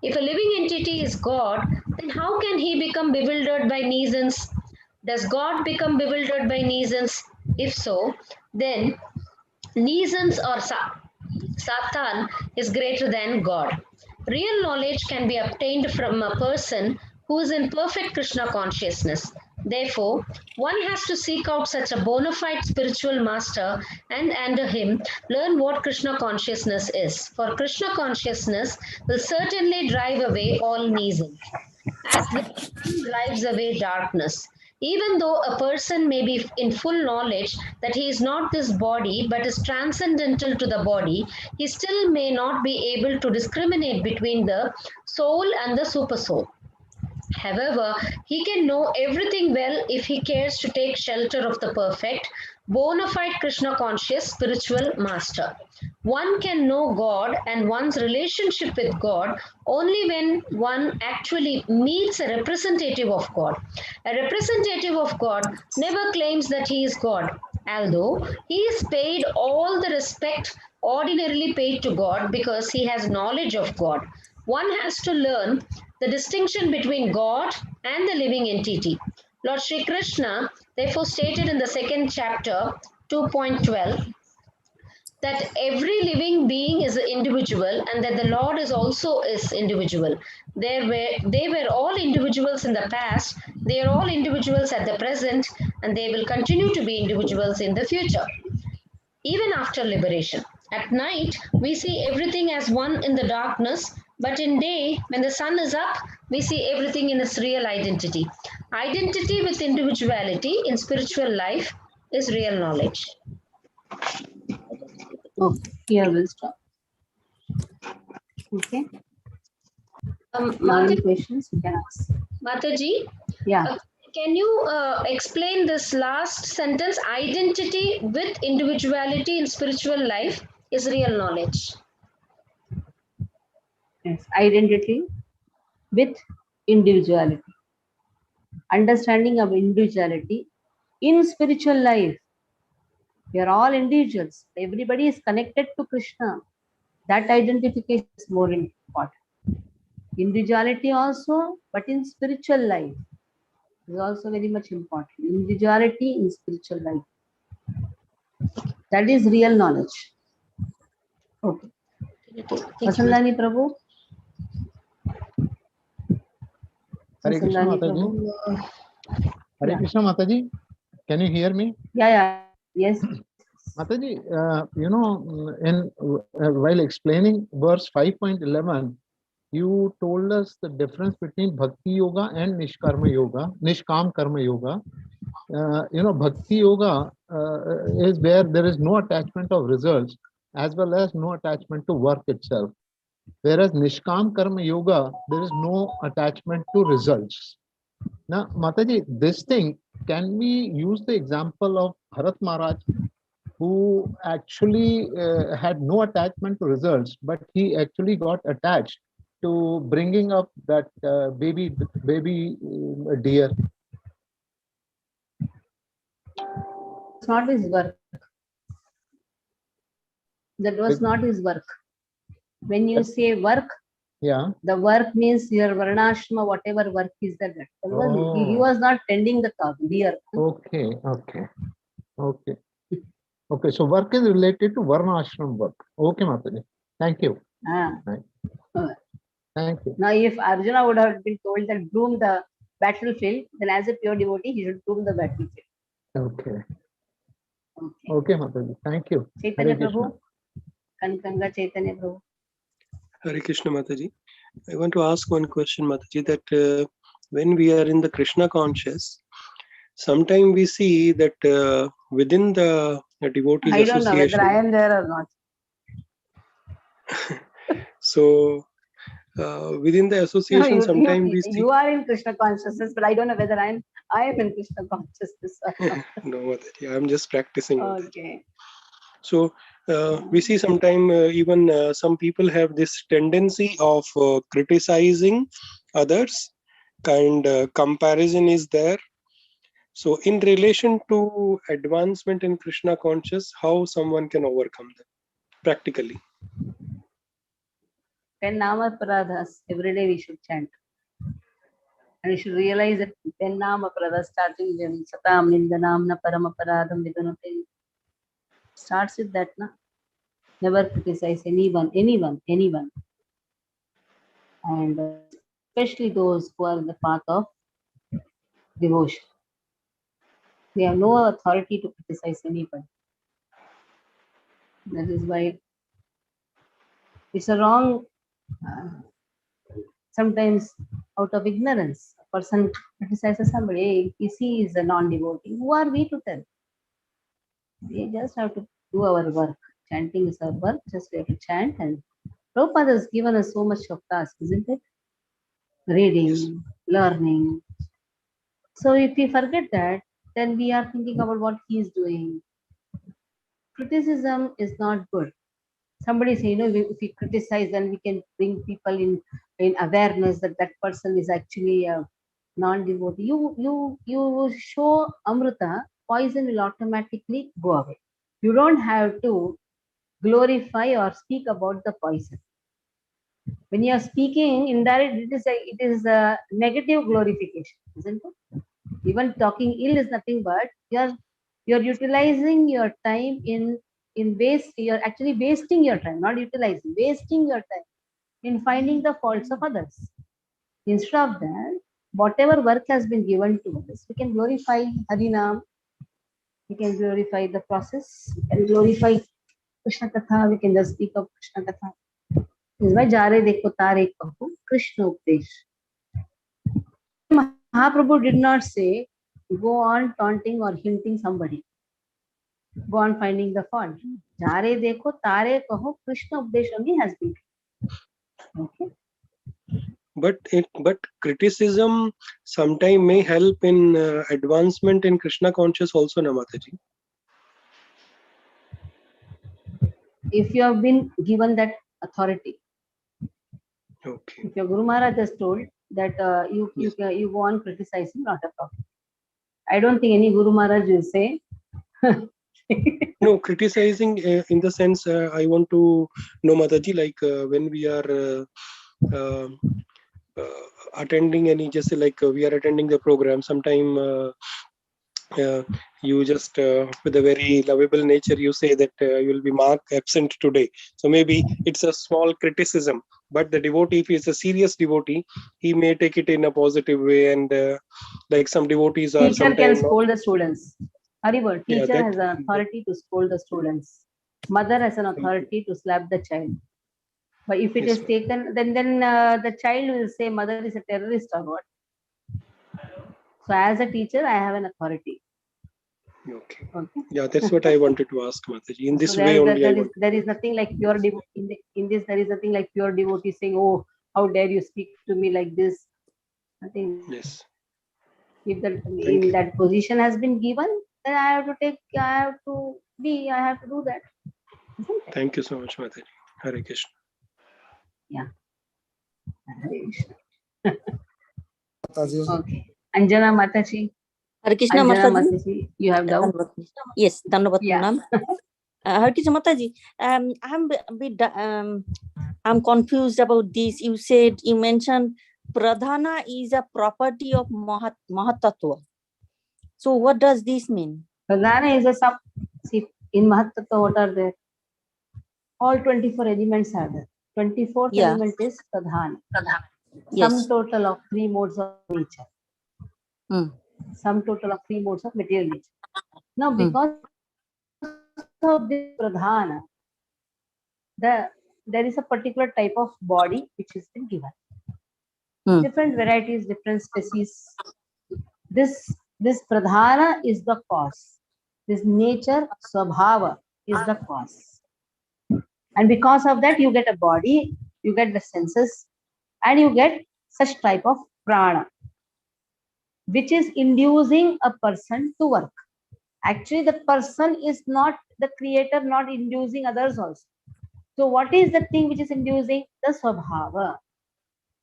If a living entity is God, then how can he become bewildered by neesance? Does God become bewildered by neesance? If so, then neesance or Satan is greater than God. Real knowledge can be obtained from a person who is in perfect Krishna consciousness. Therefore, one has to seek out such a bona fide spiritual master and under him learn what Krishna consciousness is. For Krishna consciousness will certainly drive away all neesance, as the sun drives away darkness. Even though a person may be in full knowledge that he is not this body but is transcendental to the body, he still may not be able to discriminate between the soul and the supersoul. However, he can know everything well if he cares to take shelter of the perfect, bona fide Krishna conscious spiritual master. One can know God and one's relationship with God only when one actually meets a representative of God. A representative of God never claims that he is God, although he is paid all the respect ordinarily paid to God because he has knowledge of God. One has to learn the distinction between God and the living entity. Lord Sri Krishna therefore stated in the second chapter 2.12 that every living being is an individual and that the Lord is also is individual. They were all individuals in the past, they are all individuals at the present, and they will continue to be individuals in the future, even after liberation. At night, we see everything as one in the darkness, but in day, when the sun is up, we see everything in its real identity. Identity with individuality in spiritual life is real knowledge. Okay, here we'll stop. Okay. Now any questions you can ask. Mataji? Yeah. Can you explain this last sentence? Identity with individuality in spiritual life is real knowledge. Yes, identity with individuality. Understanding of individuality in spiritual life. We are all individuals. Everybody is connected to Krishna. That identification is more important. Individuality also, but in spiritual life is also very much important. Individuality in spiritual life. That is real knowledge. Okay. Vasandani Prabhu. Hare Krishna Vasandani Mataji. Prabhu. Hare Yeah. Krishna Mataji. Can you hear me? Yeah. Yes. Mataji, in while explaining verse 5.11, you told us the difference between Bhakti Yoga and Nishkam Karma Yoga. Bhakti Yoga is where there is no attachment of results as well as no attachment to work itself. Whereas Nishkam Karma Yoga, there is no attachment to results. Now, Mataji, this thing, can we use the example of Bharat Maharaj, who actually had no attachment to results, but he actually got attached to bringing up that baby deer? It's not his work. That was not his work. When you say work, yeah, the work means your varnashrama, whatever work is that. He was not tending the cow, deer. Okay. Okay, so work is related to Varna Ashram work. Okay, Mataji. Thank you. Right. Thank you. Now, if Arjuna would have been told that groom the battlefield, then as a pure devotee, he should groom the battlefield. Okay. Okay, Mataji. Thank you. Chaitanya Hare Krishna. Prabhu. Kankanga Chaitanya Prabhu. Hare Krishna Mataji. I want to ask one question, Mataji, that when we are in the Krishna conscious, sometimes we see that within the devotees I don't know association. whether I am there or not. So within the association, sometimes we see. You are in Krishna consciousness, but I don't know whether I am in Krishna consciousness. No, Mataji, I'm just practicing. Okay. So we see sometimes even some people have this tendency of criticizing others, kind comparison is there. So in relation to advancement in Krishna conscious, how someone can overcome them practically? 10 Nama Paradhas every day we should chant. And we should realize that 10 Nama Paradhas starting with Satam Nindanamna Parama Paradham Vidunate. Starts with that, na? Never criticize anyone. And especially those who are in the path of devotion. We have no authority to criticize anybody. That is why it's a wrong, sometimes out of ignorance, a person criticizes somebody, hey, if he is a non-devotee, who are we to tell? We just have to do our work. Chanting is our work, just we have to chant. And Prabhupada has given us so much of task, isn't it? Reading, learning. So if we forget that, then we are thinking about what he is doing. Criticism is not good. Somebody say, if we criticize, then we can bring people in awareness that that person is actually a non-devotee. You show Amrita, poison will automatically go away. You don't have to glorify or speak about the poison. When you are speaking indirect, it is a negative glorification, isn't it? Even talking ill is nothing but you're utilizing your time in waste. You're actually wasting your time, not utilizing, wasting your time in finding the faults of others. Instead of that, whatever work has been given to us, we can glorify Harinam, we can glorify the process, we can glorify Krishna Katha, we can just speak of Krishna Katha. This is why Jare Dekho Tare Kaho, Krishna Upesh. Mahaprabhu did not say, go on taunting or hinting somebody. Go on finding the fault. Jare Dekho Tare Kaho, Krishna Upesh only has been. Okay. but criticism sometime may help in advancement in Krishna conscious also, na Mataji. If you have been given that authority, Okay. if your Guru Maharaj has told that you go on criticizing, not a problem. I don't think any Guru Maharaj will say. No, criticizing in the sense I want to know, Mataji, like when we are attending any, just like we are attending the program, sometime you just with a very lovable nature you say that you will be marked absent today. So maybe it's a small criticism, but the devotee, if he is a serious devotee, he may take it in a positive way, and like some devotees are Teacher can sometimes not. scold the students. Haribol, Yeah, teacher that, has an authority to scold the students. Mother has an authority to slap the child. But if it Yes, is taken, then the child will say mother is a terrorist or what. So as a teacher, I have an authority. okay. Okay. Yeah, that's what I wanted to ask, Mataji. In So this way only I want. there is nothing like pure in this. There is nothing like pure devotee saying, "Oh, how dare you speak to me like this?" Nothing. Yes. If that Thank you. that position has been given, then I have to take. I have to be. I have to do that. Thank you so much, Mataji. Hare Krishna. Yeah. Hare Krishna. Okay. Anjana Mataji. Hare Krishna Anjana Mataji. Mataji, you have doubt? Yes, Dandavat Yeah. Pranam. Hare Krishna Mataji, I'm confused about this. You mentioned Pradhana is a property of Mahatattva. So what does this mean? Pradhana is a sub. See, in Mahatattva, what are there? All 24 elements are there. 24th element is Pradhana. Sum total of 3 modes of nature. Sum total of 3 modes of material nature. Now, because of this Pradhana, there is a particular type of body which has been given. Different varieties, different species. This Pradhana is the cause. This nature, Swabhava, is the cause. And because of that, you get a body, you get the senses, and you get such type of prana, which is inducing a person to work. Actually, the person is not the creator, not inducing others also. So what is the thing which is inducing? The Swabhava.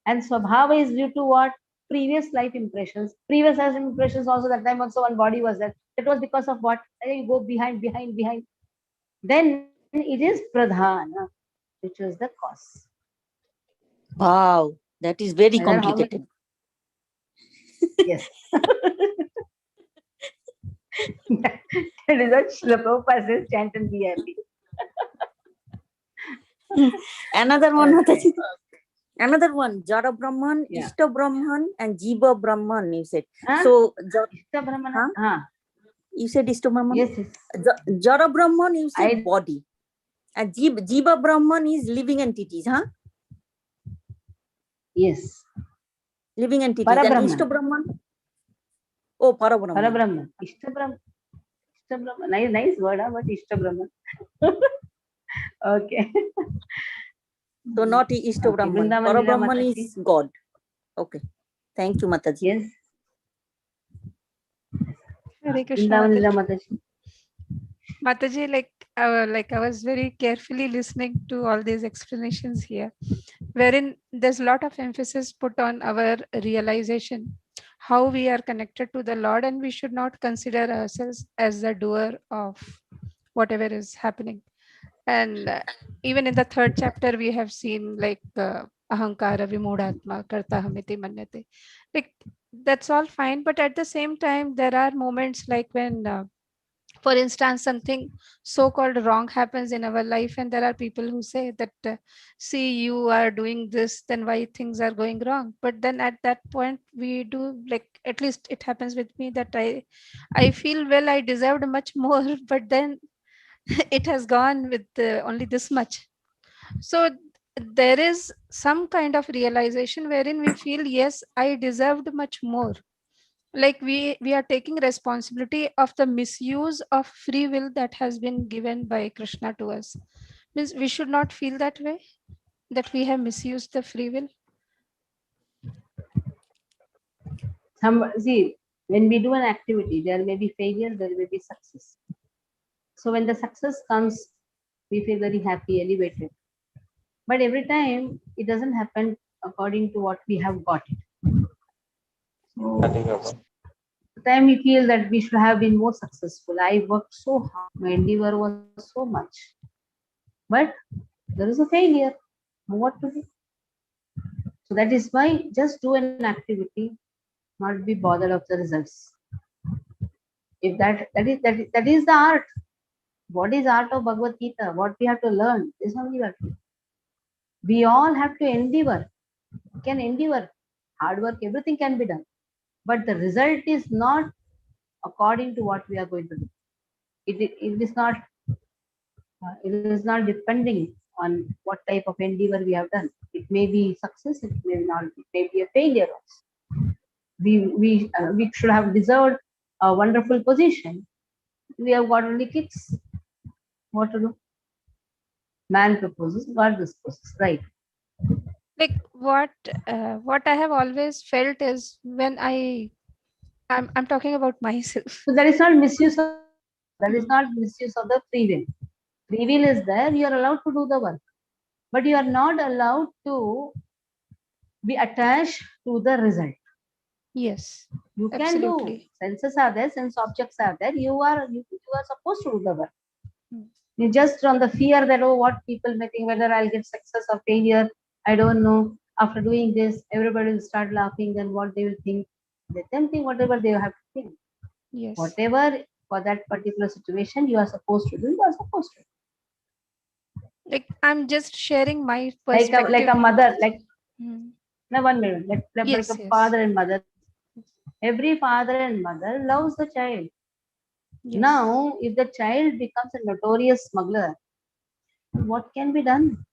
And Swabhava is due to what? Previous life impressions. Previous life impressions also, that time also one body was there. That was because of what? You go behind. Then it is Pradhana, which was the cause. Wow, that is very And then how many- complicated. Yes. That is what Srila Prabhupada says, chant and be happy. Another one, Okay. Mataji. Another one, Jara Brahman, Ishta Brahman, and Jiva Brahman, you said. So, Ishta Brahman. You said Ishta Brahman? Yes. Jara Brahman, you said body. And Jiva Brahman is living entities, huh? Yes. Living entities. Parabrahman. And Ishta Brahman? Oh, Parabrahman. Parabrahman. Ishta Brahman. Nice word, but Ishta Brahman. Okay. So not Ishta Brahman. Parabrahman is God. Okay. Thank you, Mataji. Yes. Hare Krishna, Mataji. Mataji, like I was very carefully listening to all these explanations here, wherein there's a lot of emphasis put on our realization, how we are connected to the Lord, and we should not consider ourselves as the doer of whatever is happening. And even in the 3rd chapter, we have seen like ahankara vimudhatma karta hamiti manyate. Like that's all fine, but at the same time, there are moments like when for instance, something so-called wrong happens in our life, and there are people who say that, see, you are doing this, then why things are going wrong? But then at that point, we do, like, at least it happens with me, that I feel, well, I deserved much more, but then it has gone with only this much. So there is some kind of realization wherein we feel, yes, I deserved much more. Like we are taking responsibility of the misuse of free will that has been given by Krishna to us. Means we should not feel that way, that we have misused the free will. See, when we do an activity, there may be failure, there may be success. So when the success comes, we feel very happy, elevated. But every time it doesn't happen according to what we have got it. So the time we feel that we should have been more successful. I worked so hard, my endeavor was so much. But there is a failure. What to do? So that is why just do an activity, not be bothered of the results. If that is the art. What is art of Bhagavad Gita? What we have to learn is only that we all have to endeavor. We can endeavor, hard work, everything can be done. But the result is not according to what we are going to do. It is not depending on what type of endeavor we have done. It may be success, it may not, it may be a failure also. We should have deserved a wonderful position. We have got only kicks. What to do? Man proposes, God disposes, right? Like what I have always felt is when I'm talking about myself. So that is not misuse of the free will. Free will is there, you are allowed to do the work. But you are not allowed to be attached to the result. Yes. You can Absolutely. do. Senses are there, sense objects are there. You are supposed to do the work. You just on the fear that, oh, what people may think, whether I'll get success or failure, I don't know. After doing this, everybody will start laughing, then what they will think. Let them think whatever they have to think. Yes. Whatever for that particular situation you are supposed to do, you are supposed to. Like I'm just sharing my perspective. Like a mother, like Hmm. no, 1 minute. Like Yes, a yes. father and mother. Every father and mother loves the child. Yes. Now, if the child becomes a notorious smuggler, what can be done?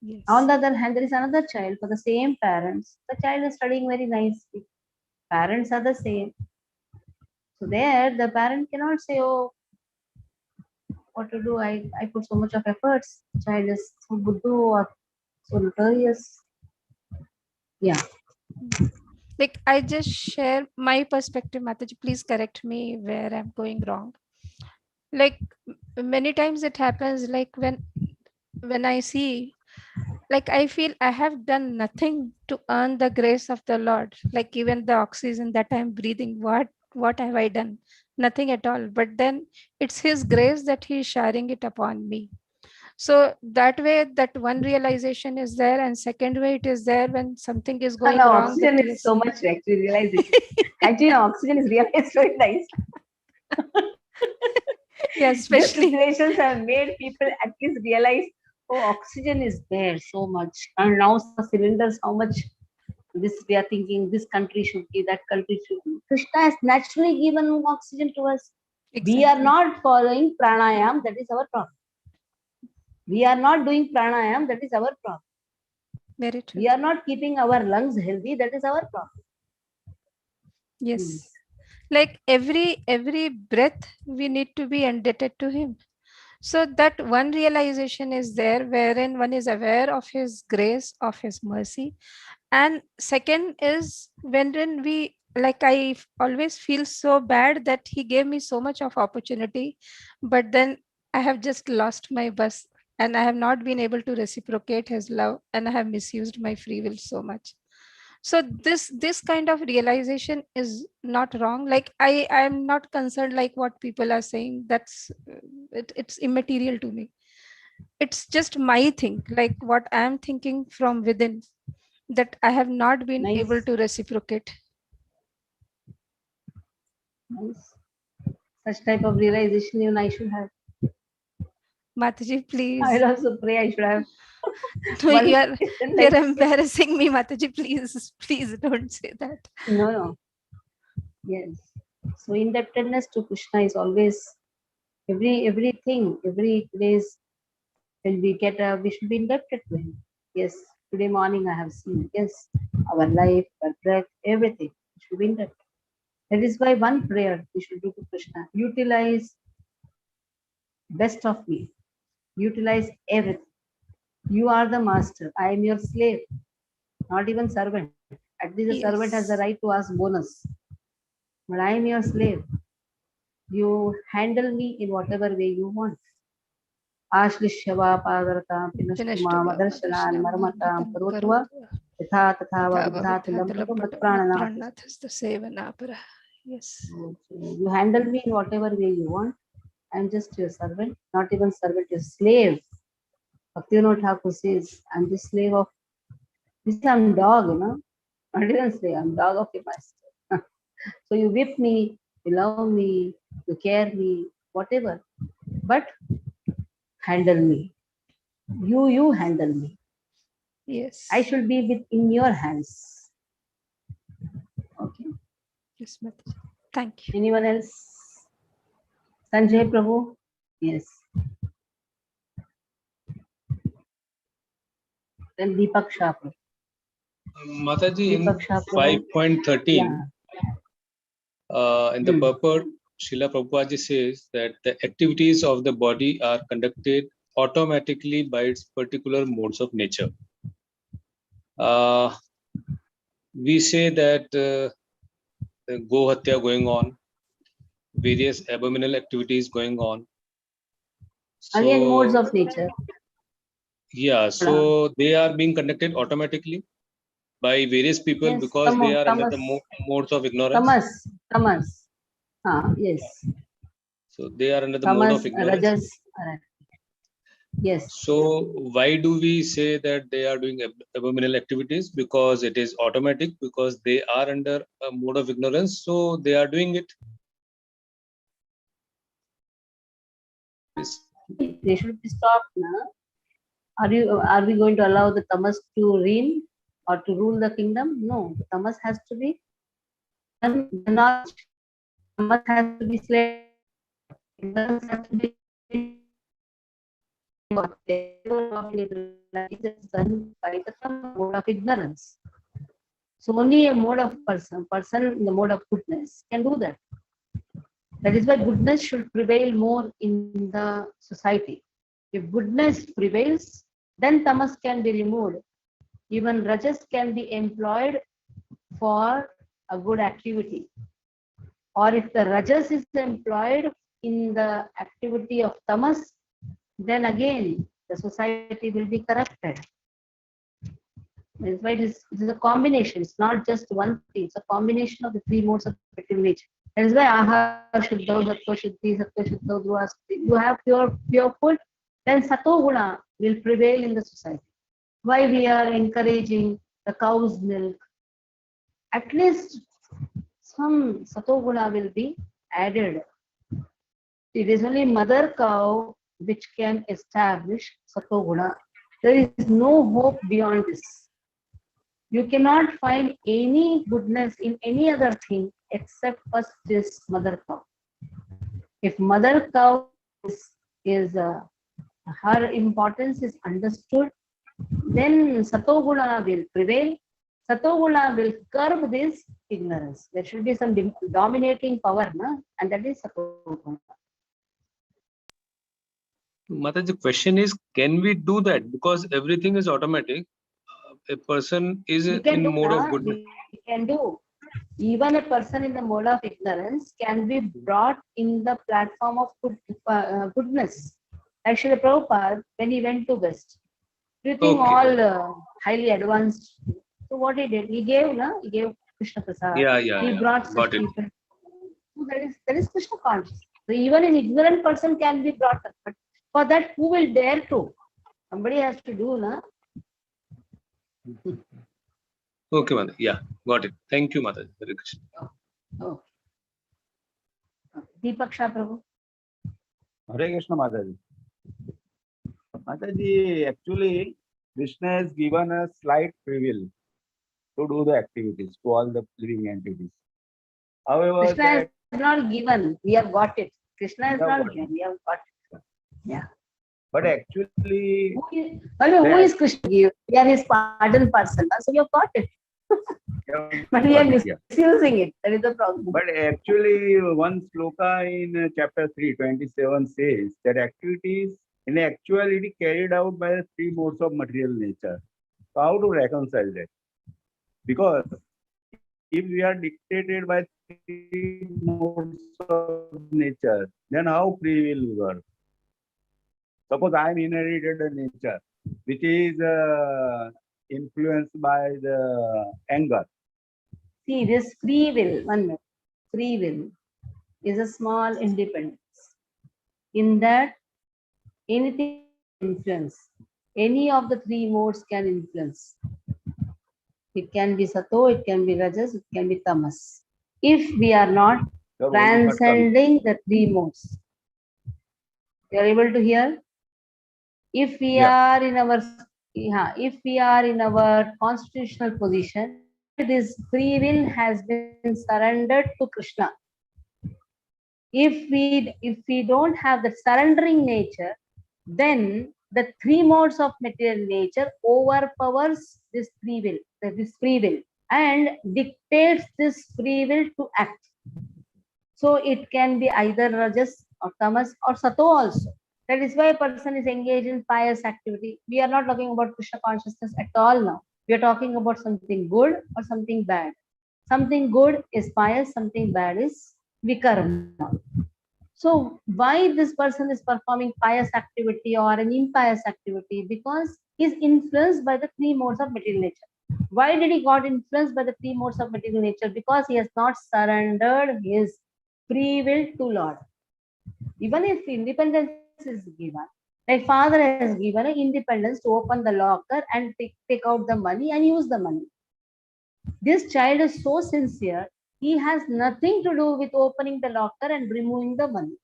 Yes. On the other hand, there is another child for the same parents. The child is studying very nicely. Parents are the same. So there, the parent cannot say, oh, what to do? I put so much of efforts. Child is so buddhu or so notorious. Yeah. Like I just share my perspective, Mataji. Please correct me where I'm going wrong. Like many times it happens like when I see, like I feel I have done nothing to earn the grace of the Lord. Like even the oxygen that I'm breathing, what have I done? Nothing at all. But then it's His grace that He is sharing it upon me. So that way, that one realization is there, and second way, it is there when something is going No, wrong. oxygen That is yes. so much actually realization. Actually, no, oxygen is realized very nice. Yeah, These especially situations have made people at least realize, oh, oxygen is there so much. And now cylinders, how much this we are thinking, this country should give, that country should give. Krishna has naturally given oxygen to us. We are Exactly. not following pranayam, that is our problem. We are not doing pranayam, that is our problem. Very true. We are not keeping our lungs healthy, that is our problem. Yes. Like every breath we need to be indebted to Him. So that one realization is there wherein one is aware of His grace, of His mercy. And second is when we, like I always feel so bad that He gave me so much of opportunity, but then I have just lost my bus and I have not been able to reciprocate His love, and I have misused my free will so much. So this kind of realization is not wrong. Like I am not concerned like what people are saying. That's it's immaterial to me. It's just my thing, like what I am thinking from within, that I have not been Nice. able to reciprocate. Nice. Such type of realization even I should have. Mataji, please. I will also pray I should have. No, one you're person like embarrassing me, Mataji. Please don't say that. No. Yes. So indebtedness to Krishna is always everything, every place when we get we should be indebted to him. Yes. Today morning I have seen. Yes. Our life, our breath, everything should be indebted. That is why one prayer we should do to Krishna. Utilize best of me. Utilize everything. You are the master. I am your slave, not even servant. At least a servant has the right to ask bonus. But I am your slave. You handle me in whatever way you want. Ashlishyava padartam pinashtuma madarshana marmatam karotva yatha tatha vabdhatulam prananath. Yes. You handle me in whatever way you want. I'm just your servant, not even servant, your slave. Bhaktivinoda Thakur says, I'm the slave of, this I'm dog, not even slave, I'm dog of your master. So you whip me, you love me, you care me, whatever, but handle me. You handle me. Yes. I should be in your hands. Okay. Yes, Mataji. Thank you. Anyone else? Sanjay Prabhu? Yes. Then Deepak Shah Prabhu. Mataji, in Deepak Shah Prabhu. 5.13, in the purport, Srila Prabhupada says that the activities of the body are conducted automatically by its particular modes of nature. We say that Go Hatya going on, various abominable activities going on. So, Again, modes of nature. Yeah, so they are being conducted automatically by various people, Yes, because they are under the modes of ignorance. Tamas. Yes. So they are under the mode of Tamas, ignorance. Rajas. Yes. So why do we say that they are doing abominable activities? Because it is automatic, because they are under a mode of ignorance, so they are doing it. They should be stopped now. Are we going to allow the tamas to reign or to rule the kingdom? No, the tamas has to be done. The knowledge. Tamas has to be slain. Ignorance has to be done by the mode of ignorance. So only a mode of person in the mode of goodness can do that. That is why goodness should prevail more in the society. If goodness prevails, then tamas can be removed. Even rajas can be employed for a good activity. Or if the rajas is employed in the activity of tamas, then again the society will be corrupted. That is why it is a combination. It's not just one thing. It's a combination of the three modes of effective nature. That is why ahar shuddha, sattva shuddhi, sattva shuddha, dhruva. You have pure food, then sato guna will prevail in the society. Why we are encouraging the cow's milk? At least some sato guna will be added. It is only mother cow which can establish sato guna. There is no hope beyond this. You cannot find any goodness in any other thing except first this mother cow. If mother cow is her importance is understood, then sato guna will prevail. Sato guna will curb this ignorance. There should be some dominating power, and that is sato guna. Mata, the question is, can we do that? Because everything is automatic. A person is in mode of goodness. We can do. Even a person in the mode of ignorance can be brought in the platform of goodness. Actually, Prabhupada, when he went to West, do you think all highly advanced? So what he did, he gave Krishna Prasad. He brought such people. So that is Krishna consciousness. So even an ignorant person can be brought up. But for that, who will dare to? Somebody has to do, na? Okay, Mata. Yeah, got it. Thank you, Mata. Hare Krishna. Oh. Deepak Shah Prabhu. Hare Krishna, Mataji. Mataji, actually, Krishna has given us slight free will to do the activities to all the living entities. However, Krishna is not given. We have got it. Krishna is not given. We have got it. Yeah. But actually, who is Krishna? We are his pardon person. So you have got it. But we are misusing it. That is the problem. But actually, one sloka in chapter 3:27 says that activities in actuality carried out by the three modes of material nature. So how to reconcile that? Because if we are dictated by three modes of nature, then how free will work? Suppose I am inherited a nature which is influenced by the anger. See, this free will, one minute, free will is a small independence. In that, anything influence, any of the three modes can influence. It can be sato, it can be rajas, it can be tamas. If we are not transcending the three modes, you are able to hear? If we are in our constitutional position, this free will has been surrendered to Krishna. If we don't have the surrendering nature, then the three modes of material nature overpowers this free will and dictates this free will to act. So it can be either rajas or tamas or sato also. That is why a person is engaged in pious activity. We are not talking about Krishna consciousness at all now. We are talking about something good or something bad. Something good is pious, something bad is vikarma. So why this person is performing pious activity or an impious activity? Because he is influenced by the three modes of material nature. Why did he got influenced by the three modes of material nature? Because he has not surrendered his free will to Lord. Even if independence is given, like father has given an independence to open the locker and take out the money and use the money. This child is so sincere, he has nothing to do with opening the locker and removing the money.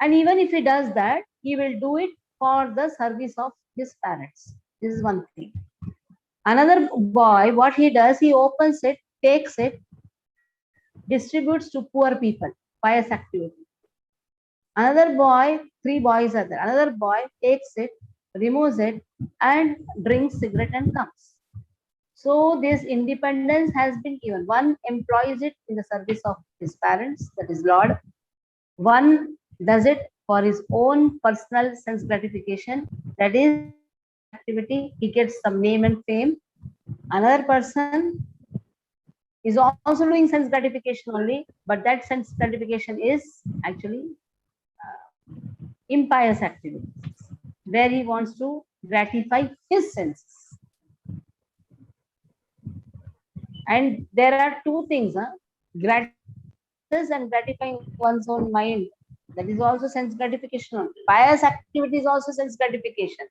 And even if he does that, he will do it for the service of his parents. This is one thing. Another boy, what he does, he opens it, takes it, distributes to poor people, pious activity. Another boy, three boys are there. Another boy takes it, removes it, and drinks cigarette and comes. So this independence has been given. One employs it in the service of his parents, that is Lord. One does it for his own personal sense gratification, that is activity. He gets some name and fame. Another person is also doing sense gratification only, but that sense gratification is actually impious activities, where he wants to gratify his senses. And there are two things, and gratifying one's own mind. That is also sense gratification. Pious activity is also sense gratification.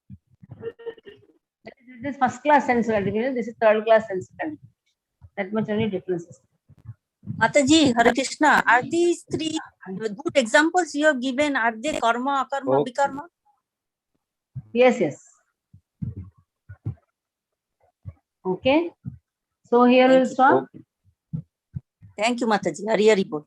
This is first class sense gratification, this is third class sense gratification. That much only differences. Mataji, Hare Krishna, are these three good examples you have given? Are they karma, akarma, vikarma? Yes, yes. Okay. So here we'll stop. Thank you, Mataji. Hari Hari Bol.